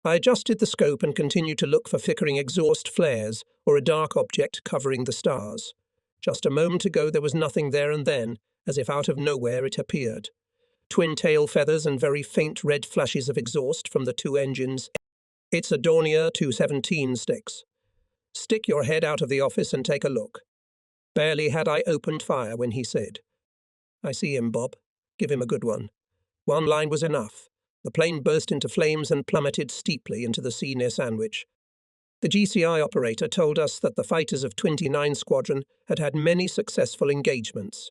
I adjusted the scope and continued to look for flickering exhaust flares or a dark object covering the stars. Just a moment ago there was nothing there, and then, as if out of nowhere, it appeared. Twin tail feathers and very faint red flashes of exhaust from the two engines. "It's a Dornier 217, Styx. Stick your head out of the office and take a look." Barely had I opened fire when he said, "I see him, Bob. Give him a good one." One line was enough. The plane burst into flames and plummeted steeply into the sea near Sandwich. The GCI operator told us that the fighters of 29 Squadron had had many successful engagements.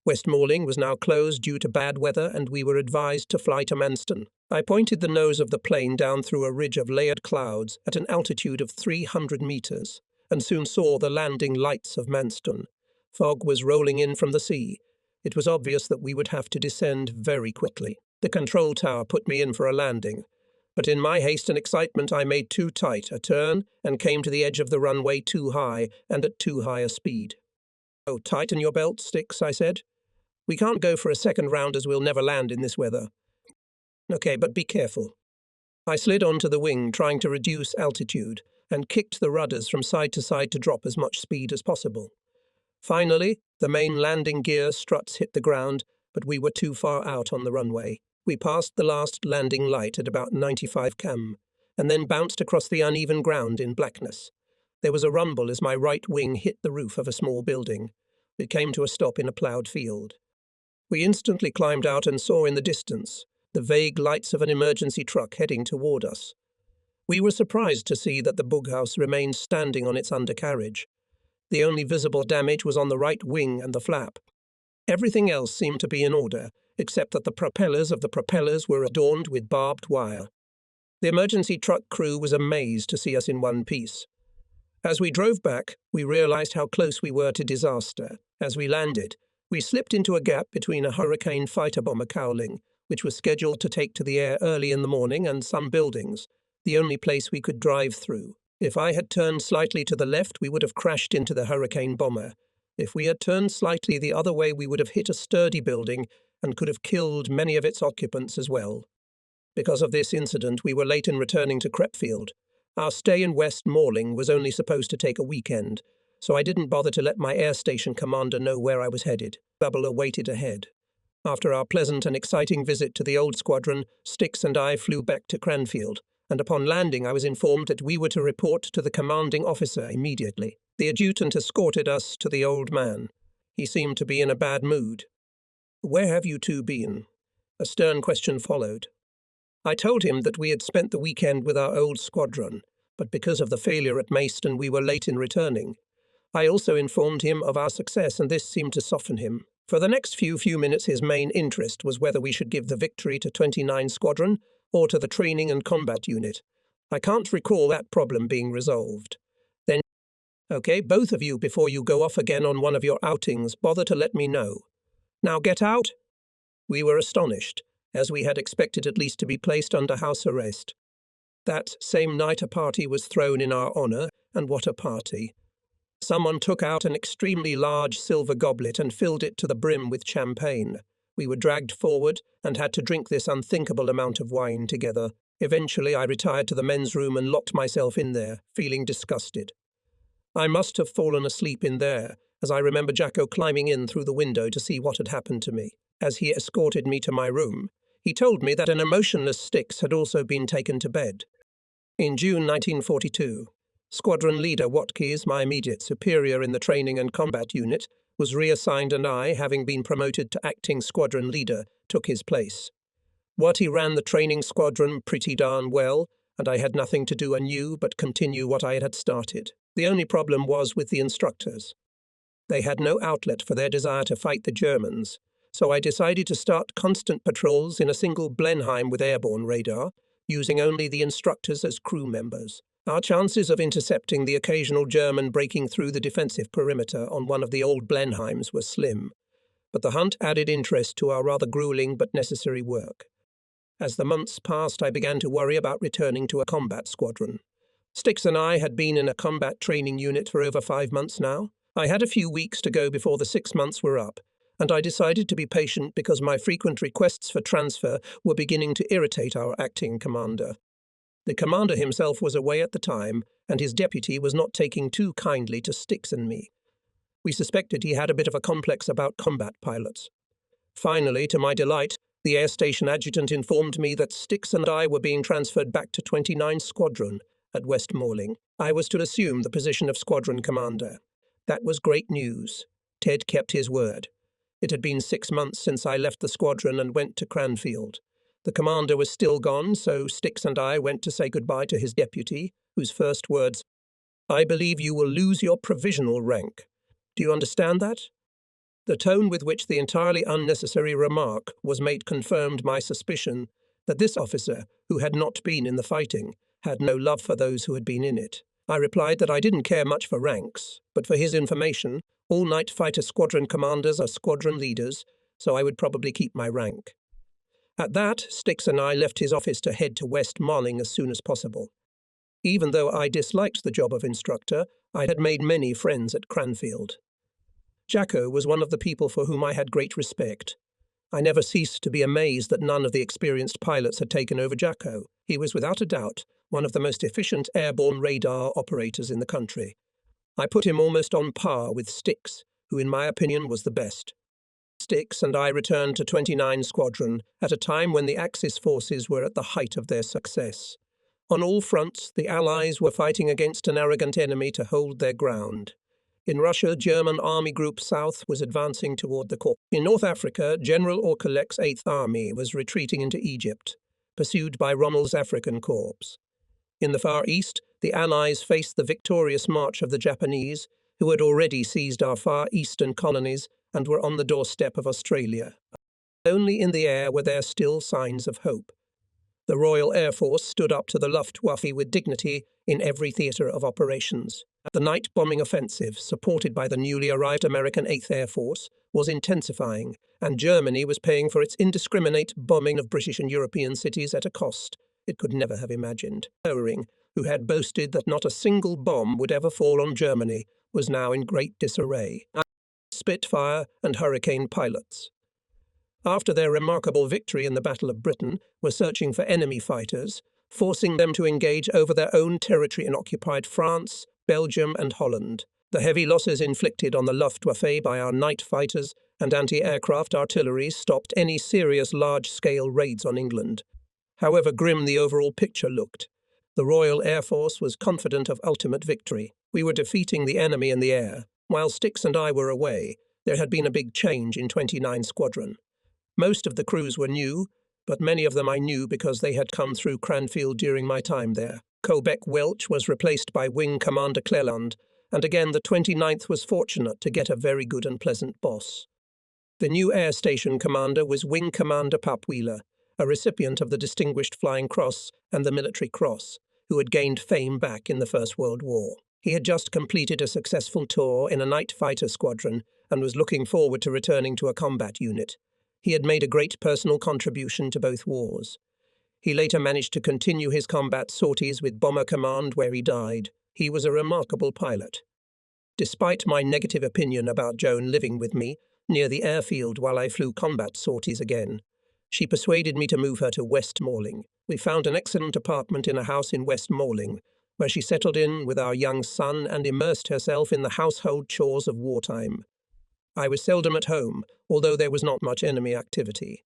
Westmoreland was now closed due to bad weather, and we were advised to fly to Manston. I pointed the nose of the plane down through a ridge of layered clouds at an altitude of 300 meters, and soon saw the landing lights of Manston. Fog was rolling in from the sea. It was obvious that we would have to descend very quickly. The control tower put me in for a landing, but in my haste and excitement I made too tight a turn and came to the edge of the runway too high and at too high a speed. "Oh, tighten your belt, Styx," I said. "We can't go for a second round as we'll never land in this weather." "Okay, but be careful." I slid onto the wing, trying to reduce altitude, and kicked the rudders from side to side to drop as much speed as possible. Finally, the main landing gear struts hit the ground, but we were too far out on the runway. We passed the last landing light at about 95 km, and then bounced across the uneven ground in blackness. There was a rumble as my right wing hit the roof of a small building. It came to a stop in a ploughed field. We instantly climbed out and saw in the distance the vague lights of an emergency truck heading toward us. We were surprised to see that the bughouse remained standing on its undercarriage. The only visible damage was on the right wing and the flap. Everything else seemed to be in order, except that the propellers of the propellers were adorned with barbed wire. The emergency truck crew was amazed to see us in one piece. As we drove back, we realized how close we were to disaster. As we landed, we slipped into a gap between a Hurricane fighter bomber cowling, which was scheduled to take to the air early in the morning, and some buildings, the only place we could drive through. If I had turned slightly to the left, we would have crashed into the Hurricane bomber. If we had turned slightly the other way, we would have hit a sturdy building and could have killed many of its occupants as well. Because of this incident, we were late in returning to Crepfield. Our stay in Westmoreland was only supposed to take a weekend, so I didn't bother to let my air station commander know where I was headed. Trouble awaited ahead. After our pleasant and exciting visit to the old squadron, Styx and I flew back to Cranfield, and upon landing I was informed that we were to report to the commanding officer immediately. The adjutant escorted us to the old man. He seemed to be in a bad mood. "Where have you two been?" A stern question followed. I told him that we had spent the weekend with our old squadron, but because of the failure at Maidstone we were late in returning. I also informed him of our success, and this seemed to soften him. For the next few minutes his main interest was whether we should give the victory to 29 Squadron or to the Training and Combat Unit. I can't recall that problem being resolved. Then, "Okay, both of you, before you go off again on one of your outings, bother to let me know. Now get out." We were astonished, as we had expected at least to be placed under house arrest. That same night a party was thrown in our honour, and what a party. Someone took out an extremely large silver goblet and filled it to the brim with champagne. We were dragged forward and had to drink this unthinkable amount of wine together. Eventually I retired to the men's room and locked myself in there, feeling disgusted. I must have fallen asleep in there, as I remember Jacko climbing in through the window to see what had happened to me. As he escorted me to my room, he told me that an emotionless Styx had also been taken to bed. In June 1942, Squadron Leader Watkins, my immediate superior in the Training and Combat Unit, was reassigned, and I, having been promoted to acting squadron leader, took his place. Watty ran the training squadron pretty darn well, and I had nothing to do anew but continue what I had started. The only problem was with the instructors. They had no outlet for their desire to fight the Germans, so I decided to start constant patrols in a single Blenheim with airborne radar, using only the instructors as crew members. Our chances of intercepting the occasional German breaking through the defensive perimeter on one of the old Blenheims were slim, but the hunt added interest to our rather grueling but necessary work. As the months passed, I began to worry about returning to a combat squadron. Sticks and I had been in a combat training unit for over 5 months now. I had a few weeks to go before the 6 months were up, and I decided to be patient because my frequent requests for transfer were beginning to irritate our acting commander. The commander himself was away at the time, and his deputy was not taking too kindly to Sticks and me. We suspected he had a bit of a complex about combat pilots. Finally, to my delight, the air station adjutant informed me that Sticks and I were being transferred back to 29 Squadron at Westmoreland. I was to assume the position of squadron commander. That was great news. Ted kept his word. It had been 6 months since I left the squadron and went to Cranfield. The commander was still gone, so Sticks and I went to say goodbye to his deputy, whose first words, "I believe you will lose your provisional rank. Do you understand that?" The tone with which the entirely unnecessary remark was made confirmed my suspicion that this officer, who had not been in the fighting, had no love for those who had been in it. I replied that I didn't care much for ranks, but for his information, all night fighter squadron commanders are squadron leaders, so I would probably keep my rank. At that, Sticks and I left his office to head to Westmoreland as soon as possible. Even though I disliked the job of instructor, I had made many friends at Cranfield. Jacko was one of the people for whom I had great respect. I never ceased to be amazed that none of the experienced pilots had taken over Jacko. He was without a doubt one of the most efficient airborne radar operators in the country. I put him almost on par with Sticks, who in my opinion was the best. Sticks and I returned to 29 Squadron at a time when the Axis forces were at the height of their success. On all fronts, the Allies were fighting against an arrogant enemy to hold their ground. In Russia, German Army Group South was advancing toward the Caucasus. In North Africa, General Orkolek's 8th Army was retreating into Egypt, pursued by Rommel's African Corps. In the Far East, the Allies faced the victorious march of the Japanese, who had already seized our Far Eastern colonies and were on the doorstep of Australia. Only in the air were there still signs of hope. The Royal Air Force stood up to the Luftwaffe with dignity in every theatre of operations. The night bombing offensive, supported by the newly arrived American 8th Air Force, was intensifying, and Germany was paying for its indiscriminate bombing of British and European cities at a cost it could never have imagined. Goering, who had boasted that not a single bomb would ever fall on Germany, was now in great disarray. Spitfire and Hurricane pilots, after their remarkable victory in the Battle of Britain, were searching for enemy fighters, forcing them to engage over their own territory in occupied France, Belgium and Holland. The heavy losses inflicted on the Luftwaffe by our night fighters and anti-aircraft artillery stopped any serious large-scale raids on England. However grim the overall picture looked, the Royal Air Force was confident of ultimate victory. We were defeating the enemy in the air. While Sticks and I were away, there had been a big change in 29 Squadron. Most of the crews were new, but many of them I knew because they had come through Cranfield during my time there. Cobeck Welch was replaced by Wing Commander Cleland, and again the 29th was fortunate to get a very good and pleasant boss. The new air station commander was Wing Commander Papwheeler, a recipient of the Distinguished Flying Cross and the Military Cross, who had gained fame back in the First World War. He had just completed a successful tour in a night fighter squadron and was looking forward to returning to a combat unit. He had made a great personal contribution to both wars. He later managed to continue his combat sorties with Bomber Command, where he died. He was a remarkable pilot. Despite my negative opinion about Joan living with me near the airfield while I flew combat sorties again, she persuaded me to move her to Westmoreland. We found an excellent apartment in a house in Westmoreland, where she settled in with our young son and immersed herself in the household chores of wartime. I was seldom at home, although there was not much enemy activity.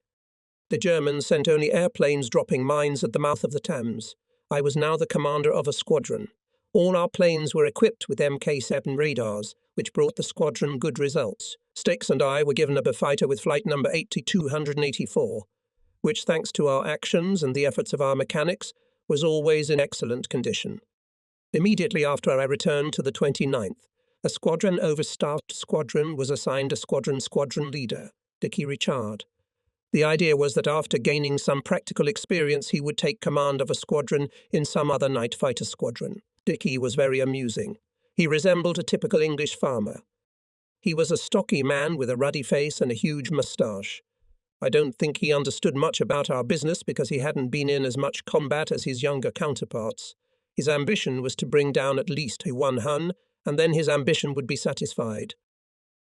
The Germans sent only airplanes dropping mines at the mouth of the Thames. I was now the commander of a squadron. All our planes were equipped with Mk7 radars, which brought the squadron good results. Sticks and I were given a fighter with flight number 8284, which, thanks to our actions and the efforts of our mechanics, was always in excellent condition. Immediately after I returned to the 29th, a squadron overstaffed squadron was assigned a squadron leader, Dickie Richard. The idea was that after gaining some practical experience, he would take command of a squadron in some other night fighter squadron. Dickie was very amusing. He resembled a typical English farmer. He was a stocky man with a ruddy face and a huge moustache. I don't think he understood much about our business because he hadn't been in as much combat as his younger counterparts. His ambition was to bring down at least one Hun, and then his ambition would be satisfied.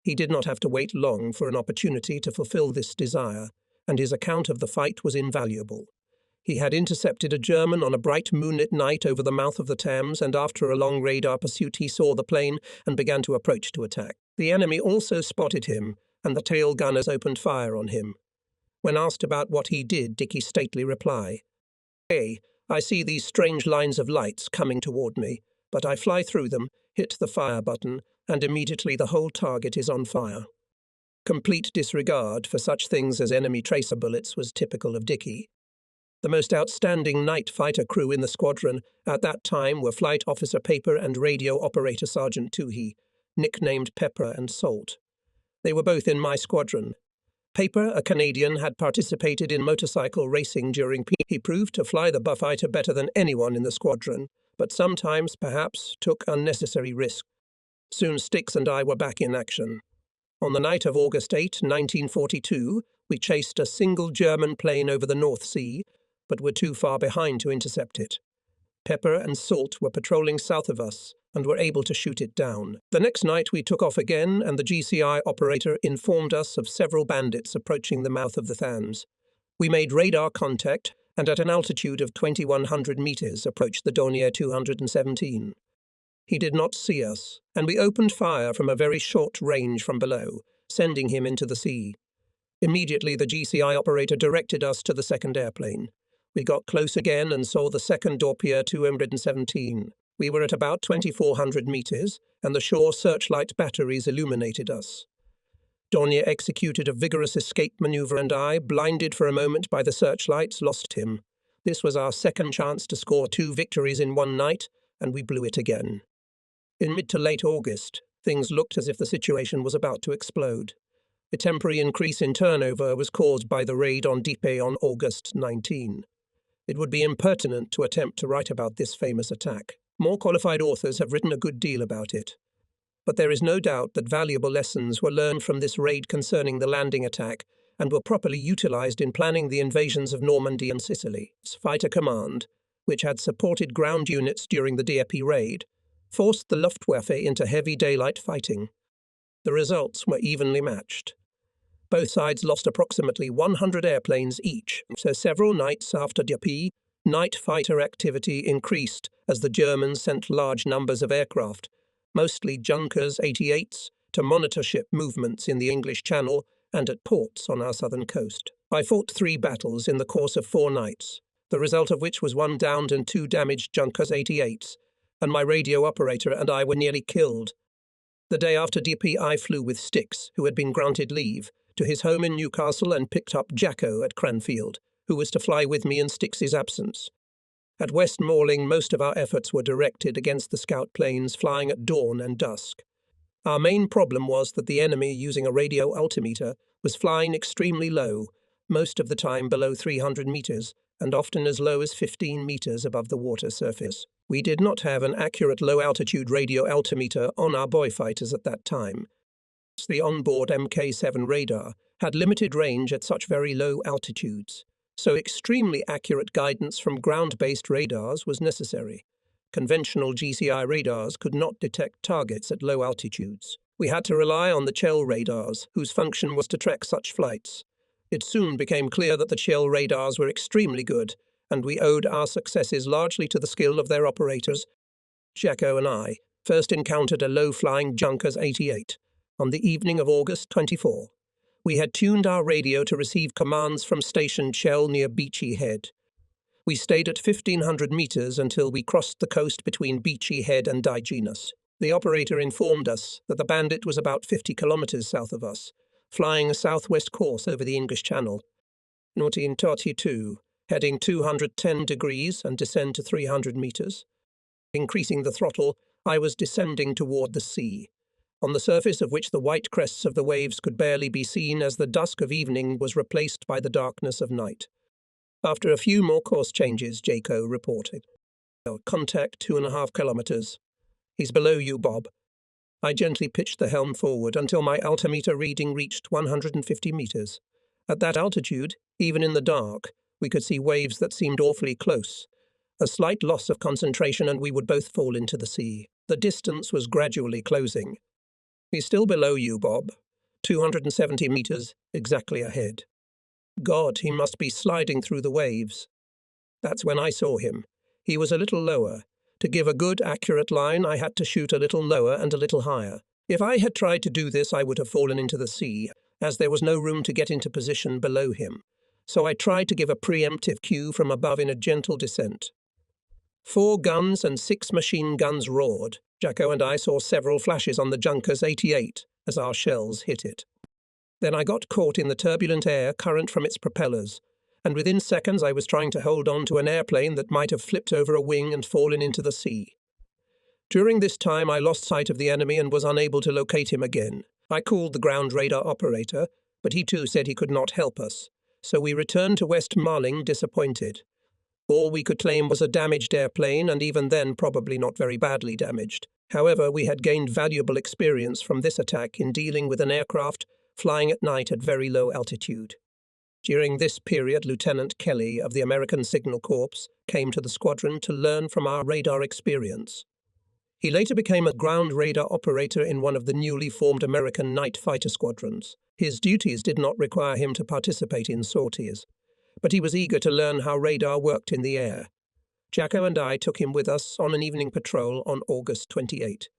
He did not have to wait long for an opportunity to fulfill this desire, and his account of the fight was invaluable. He had intercepted a German on a bright moonlit night over the mouth of the Thames, and after a long radar pursuit he saw the plane and began to approach to attack. The enemy also spotted him, and the tail gunners opened fire on him. When asked about what he did, Dickie's stately reply, "Hey, I see these strange lines of lights coming toward me, but I fly through them, hit the fire button, and immediately the whole target is on fire." Complete disregard for such things as enemy tracer bullets was typical of Dickie. The most outstanding night fighter crew in the squadron at that time were Flight Officer Paper and Radio Operator Sergeant Toohey, nicknamed Pepper and Salt. They were both in my squadron. Paper, a Canadian, had participated in motorcycle racing during peace. He proved to fly the fighter better than anyone in the squadron, but sometimes, perhaps, took unnecessary risks. Soon Sticks and I were back in action. On the night of August 8, 1942, we chased a single German plane over the North Sea, but were too far behind to intercept it. Pepper and Salt were patrolling south of us and were able to shoot it down. The next night we took off again, and the GCI operator informed us of several bandits approaching the mouth of the Thames. We made radar contact and at an altitude of 2,100 meters approached the Dornier 217. He did not see us, and we opened fire from a very short range from below, sending him into the sea. Immediately the GCI operator directed us to the second airplane. We got close again and saw the second Dornier 217. We were at about 2,400 meters, and the shore searchlight batteries illuminated us. Dornier executed a vigorous escape maneuver, and I, blinded for a moment by the searchlights, lost him. This was our second chance to score 2 victories in one night, and we blew it again. In mid to late August, things looked as if the situation was about to explode. A temporary increase in turnover was caused by the raid on Dieppe on August 19. It would be impertinent to attempt to write about this famous attack. More qualified authors have written a good deal about it. But there is no doubt that valuable lessons were learned from this raid concerning the landing attack and were properly utilized in planning the invasions of Normandy and Sicily. Fighter Command, which had supported ground units during the Dieppe raid, forced the Luftwaffe into heavy daylight fighting. The results were evenly matched. Both sides lost approximately 100 airplanes each, so several nights after Dieppe, night fighter activity increased as the Germans sent large numbers of aircraft, mostly Junkers 88s, to monitor ship movements in the English Channel and at ports on our southern coast. I fought 3 battles in the course of 4 nights, the result of which was 1 downed and 2 damaged Junkers 88s, and my radio operator and I were nearly killed. The day after Dieppe, I flew with Sticks, who had been granted leave, to his home in Newcastle and picked up Jacko at Cranfield, who was to fly with me in Sticks's absence. At West Malling, most of our efforts were directed against the scout planes flying at dawn and dusk. Our main problem was that the enemy, using a radio altimeter, was flying extremely low, most of the time below 300 meters, and often as low as 15 meters above the water surface. We did not have an accurate low-altitude radio altimeter on our boy fighters at that time. The onboard Mk7 radar had limited range at such very low altitudes, so extremely accurate guidance from ground-based radars was necessary. Conventional GCI radars could not detect targets at low altitudes. We had to rely on the Chell radars, whose function was to track such flights. It soon became clear that the Chell radars were extremely good, and we owed our successes largely to the skill of their operators. Jacko and I first encountered a low-flying Junkers 88 on the evening of August 24. We had tuned our radio to receive commands from Station Chell near Beachy Head. We stayed at 1,500 meters until we crossed the coast between Beachy Head and Diogenes. The operator informed us that the bandit was about 50 kilometers south of us, flying a southwest course over the English Channel. 1932, heading 210 degrees and descend to 300 meters. Increasing the throttle, I was descending toward the sea. on the surface of which the white crests of the waves could barely be seen as the dusk of evening was replaced by the darkness of night. After a few more course changes, Jaco reported. Contact 2.5 kilometers. He's below you, Bob. I gently pitched the helm forward until my altimeter reading reached 150 meters. At that altitude, even in the dark, we could see waves that seemed awfully close. A slight loss of concentration and we would both fall into the sea. The distance was gradually closing. He's still below you, Bob. 270 meters, exactly ahead. God, he must be sliding through the waves. That's when I saw him. He was a little lower. To give a good, accurate line, I had to shoot a little lower and a little higher. If I had tried to do this, I would have fallen into the sea, as there was no room to get into position below him. So I tried to give a preemptive cue from above in a gentle descent. 4 guns and 6 machine guns roared. Jaco and I saw several flashes on the Junkers 88 as our shells hit it. Then I got caught in the turbulent air current from its propellers, and within seconds I was trying to hold on to an airplane that might have flipped over a wing and fallen into the sea. During this time I lost sight of the enemy and was unable to locate him again. I called the ground radar operator, but he too said he could not help us, so we returned to West Marling disappointed. All we could claim was a damaged airplane, and even then probably not very badly damaged. However, we had gained valuable experience from this attack in dealing with an aircraft flying at night at very low altitude. During this period, Lieutenant Kelly of the American Signal Corps came to the squadron to learn from our radar experience. He later became a ground radar operator in one of the newly formed American night fighter squadrons. His duties did not require him to participate in sorties, but he was eager to learn how radar worked in the air. Jaco and I took him with us on an evening patrol on August 28.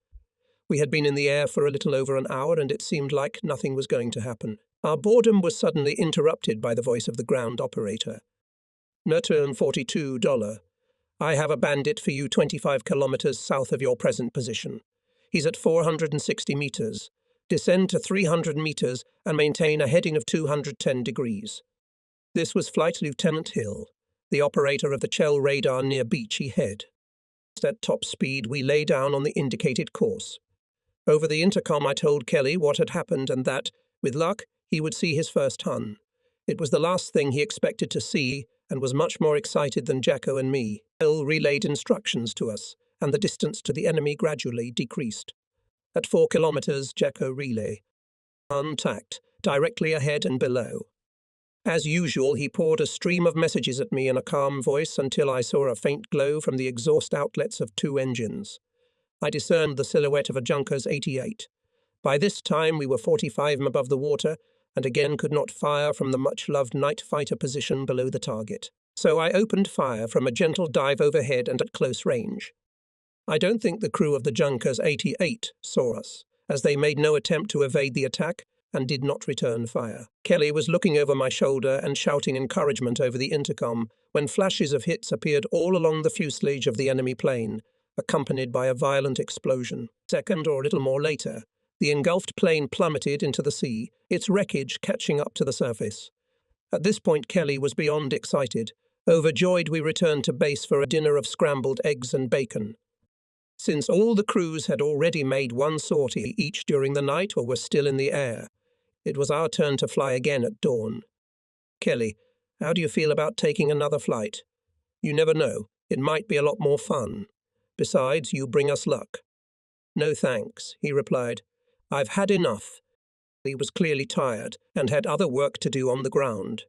We had been in the air for a little over an hour and it seemed like nothing was going to happen. Our boredom was suddenly interrupted by the voice of the ground operator. Return $42. I have a bandit for you 25 kilometers south of your present position. He's at 460 meters. Descend to 300 meters and maintain a heading of 210 degrees. This was Flight Lieutenant Hill, the operator of the Chell radar near Beachy Head. At top speed, we lay down on the indicated course. Over the intercom, I told Kelly what had happened and that, with luck, he would see his first Hun. It was the last thing he expected to see and was much more excited than Jaco and me. Hill relayed instructions to us, and the distance to the enemy gradually decreased. At 4 kilometers, Jaco relay. Untacked, directly ahead and below. As usual, he poured a stream of messages at me in a calm voice until I saw a faint glow from the exhaust outlets of 2 engines. I discerned the silhouette of a Junkers 88. By this time we were 45 above the water, and again could not fire from the much-loved night fighter position below the target. So I opened fire from a gentle dive overhead and at close range. I don't think the crew of the Junkers 88 saw us, as they made no attempt to evade the attack and did not return fire. Kelly was looking over my shoulder and shouting encouragement over the intercom when flashes of hits appeared all along the fuselage of the enemy plane, accompanied by a violent explosion. Second or a little more later, the engulfed plane plummeted into the sea, its wreckage catching up to the surface. At this point, Kelly was beyond excited. Overjoyed, we returned to base for a dinner of scrambled eggs and bacon. Since all the crews had already made one sortie each during the night or were still in the air, it was our turn to fly again at dawn. Kelly, how do you feel about taking another flight? You never know. It might be a lot more fun. Besides, you bring us luck. No thanks, he replied. I've had enough. He was clearly tired and had other work to do on the ground.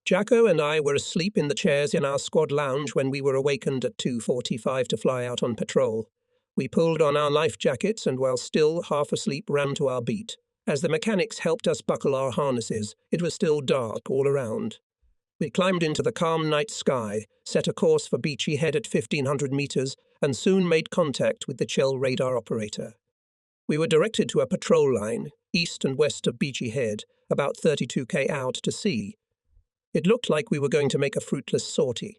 Jaco and I were asleep in the chairs in our squad lounge when we were awakened at 2:45 to fly out on patrol. We pulled on our life jackets and while still half asleep ran to our beat. As the mechanics helped us buckle our harnesses, it was still dark all around. We climbed into the calm night sky, set a course for Beachy Head at 1,500 meters, and soon made contact with the Chell radar operator. We were directed to a patrol line, east and west of Beachy Head, about 32 km out to sea. It looked like we were going to make a fruitless sortie.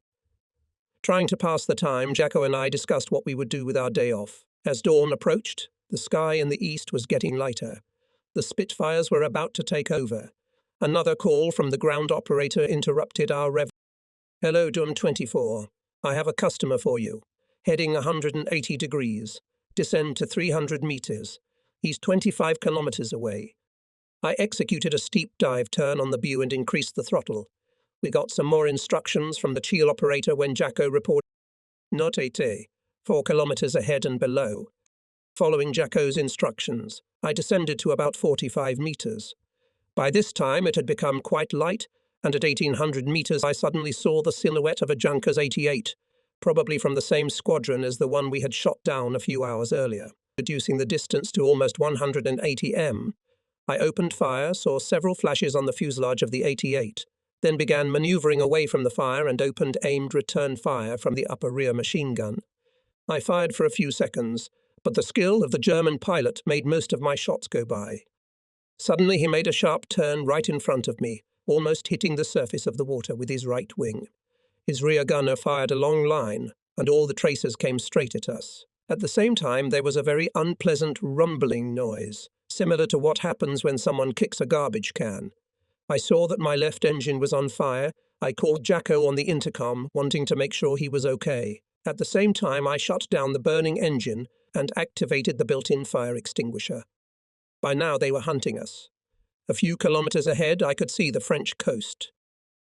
Trying to pass the time, Jaco and I discussed what we would do with our day off. As dawn approached, the sky in the east was getting lighter. The Spitfires were about to take over. Another call from the ground operator interrupted our rev. Hello, Joan 24. I have a customer for you. Heading 180 degrees. Descend to 300 meters. He's 25 kilometers away. I executed a steep dive turn on the Bew and increased the throttle. We got some more instructions from the Cheel operator when Jacko reported, "Not 80, 4 kilometers ahead and below." Following Jacko's instructions, I descended to about 45 meters. By this time it had become quite light, and at 1800 meters I suddenly saw the silhouette of a Junkers 88, probably from the same squadron as the one we had shot down a few hours earlier. Reducing the distance to almost 180 m, I opened fire, saw several flashes on the fuselage of the 88, then began maneuvering away from the fire and opened aimed return fire from the upper rear machine gun. I fired for a few seconds, but the skill of the German pilot made most of my shots go by. Suddenly he made a sharp turn right in front of me, almost hitting the surface of the water with his right wing. His rear gunner fired a long line, and all the tracers came straight at us. At the same time, there was a very unpleasant rumbling noise, similar to what happens when someone kicks a garbage can. I saw that my left engine was on fire. I called Jacko on the intercom, wanting to make sure he was okay. At the same time, I shut down the burning engine and activated the built-in fire extinguisher. By now, they were hunting us. A few kilometers ahead, I could see the French coast.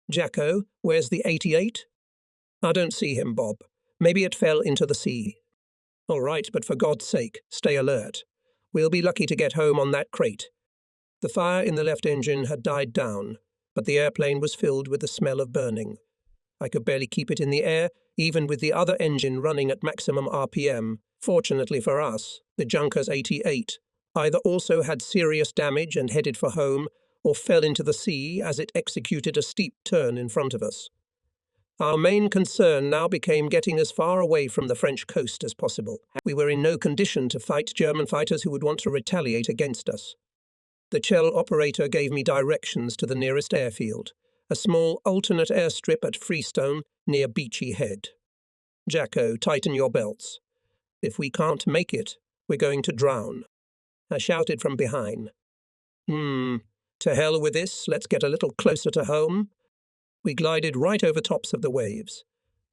"Jacko, where's the 88? "I don't see him, Bob. Maybe it fell into the sea." "All right, but for God's sake, stay alert. We'll be lucky to get home on that crate." The fire in the left engine had died down, but the airplane was filled with the smell of burning. I could barely keep it in the air, even with the other engine running at maximum RPM. Fortunately for us, the Junkers 88 either also had serious damage and headed for home, or fell into the sea as it executed a steep turn in front of us. Our main concern now became getting as far away from the French coast as possible. We were in no condition to fight German fighters who would want to retaliate against us. The Cheel operator gave me directions to the nearest airfield, a small alternate airstrip at Freestone near Beachy Head. "Jacko, tighten your belts. If we can't make it, we're going to drown," I shouted from behind. To hell with this, let's get a little closer to home." We glided right over tops of the waves.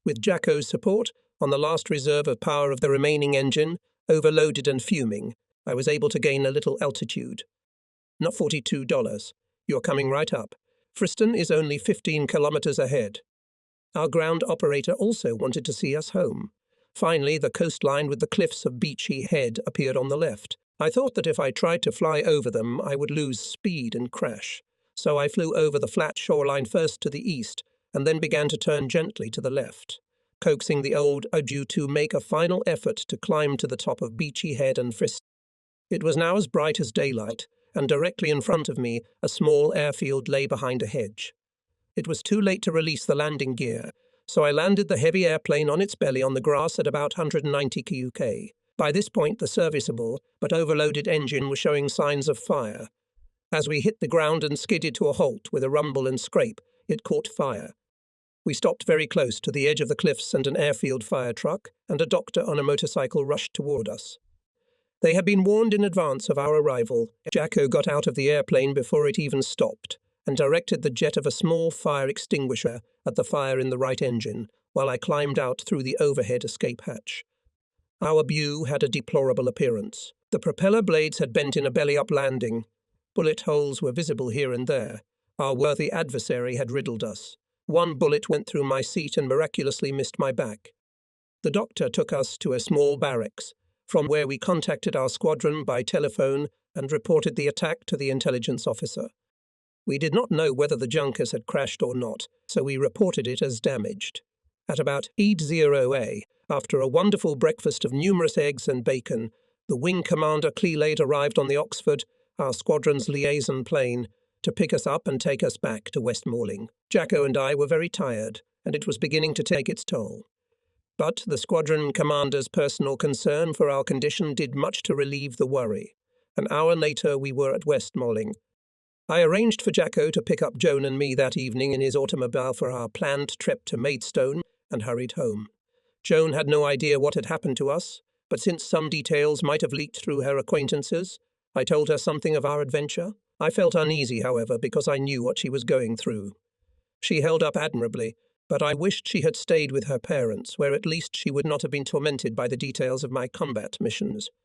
With Jacko's support, on the last reserve of power of the remaining engine, overloaded and fuming, I was able to gain a little altitude. "Not $42. You're coming right up. Friston is only 15 kilometers ahead." Our ground operator also wanted to see us home. Finally, the coastline with the cliffs of Beachy Head appeared on the left. I thought that if I tried to fly over them, I would lose speed and crash. So I flew over the flat shoreline first to the east, and then began to turn gently to the left, coaxing the old Adu to make a final effort to climb to the top of Beachy Head and Friston. It was now as bright as daylight, and directly in front of me, a small airfield lay behind a hedge. It was too late to release the landing gear, so I landed the heavy airplane on its belly on the grass at about 190 kUK. By this point, the serviceable but overloaded engine was showing signs of fire. As we hit the ground and skidded to a halt with a rumble and scrape, it caught fire. We stopped very close to the edge of the cliffs, and an airfield fire truck and a doctor on a motorcycle rushed toward us. They had been warned in advance of our arrival. Jacko got out of the airplane before it even stopped and directed the jet of a small fire extinguisher at the fire in the right engine, while I climbed out through the overhead escape hatch. Our Bew had a deplorable appearance. The propeller blades had bent in a belly-up landing. Bullet holes were visible here and there. Our worthy adversary had riddled us. One bullet went through my seat and miraculously missed my back. The doctor took us to a small barracks, from where we contacted our squadron by telephone and reported the attack to the intelligence officer. We did not know whether the Junkers had crashed or not, so we reported it as damaged. At about 80 after a wonderful breakfast of numerous eggs and bacon, the wing commander Cleelade arrived on the Oxford, our squadron's liaison plane, to pick us up and take us back to Westmoreland. Jacko and I were very tired, and it was beginning to take its toll. But the squadron commander's personal concern for our condition did much to relieve the worry. An hour later we were at Westmoreland. I arranged for Jacko to pick up Joan and me that evening in his automobile for our planned trip to Maidstone, and hurried home. Joan had no idea what had happened to us, but since some details might have leaked through her acquaintances, I told her something of our adventure. I felt uneasy, however, because I knew what she was going through. She held up admirably, but I wished she had stayed with her parents, where at least she would not have been tormented by the details of my combat missions.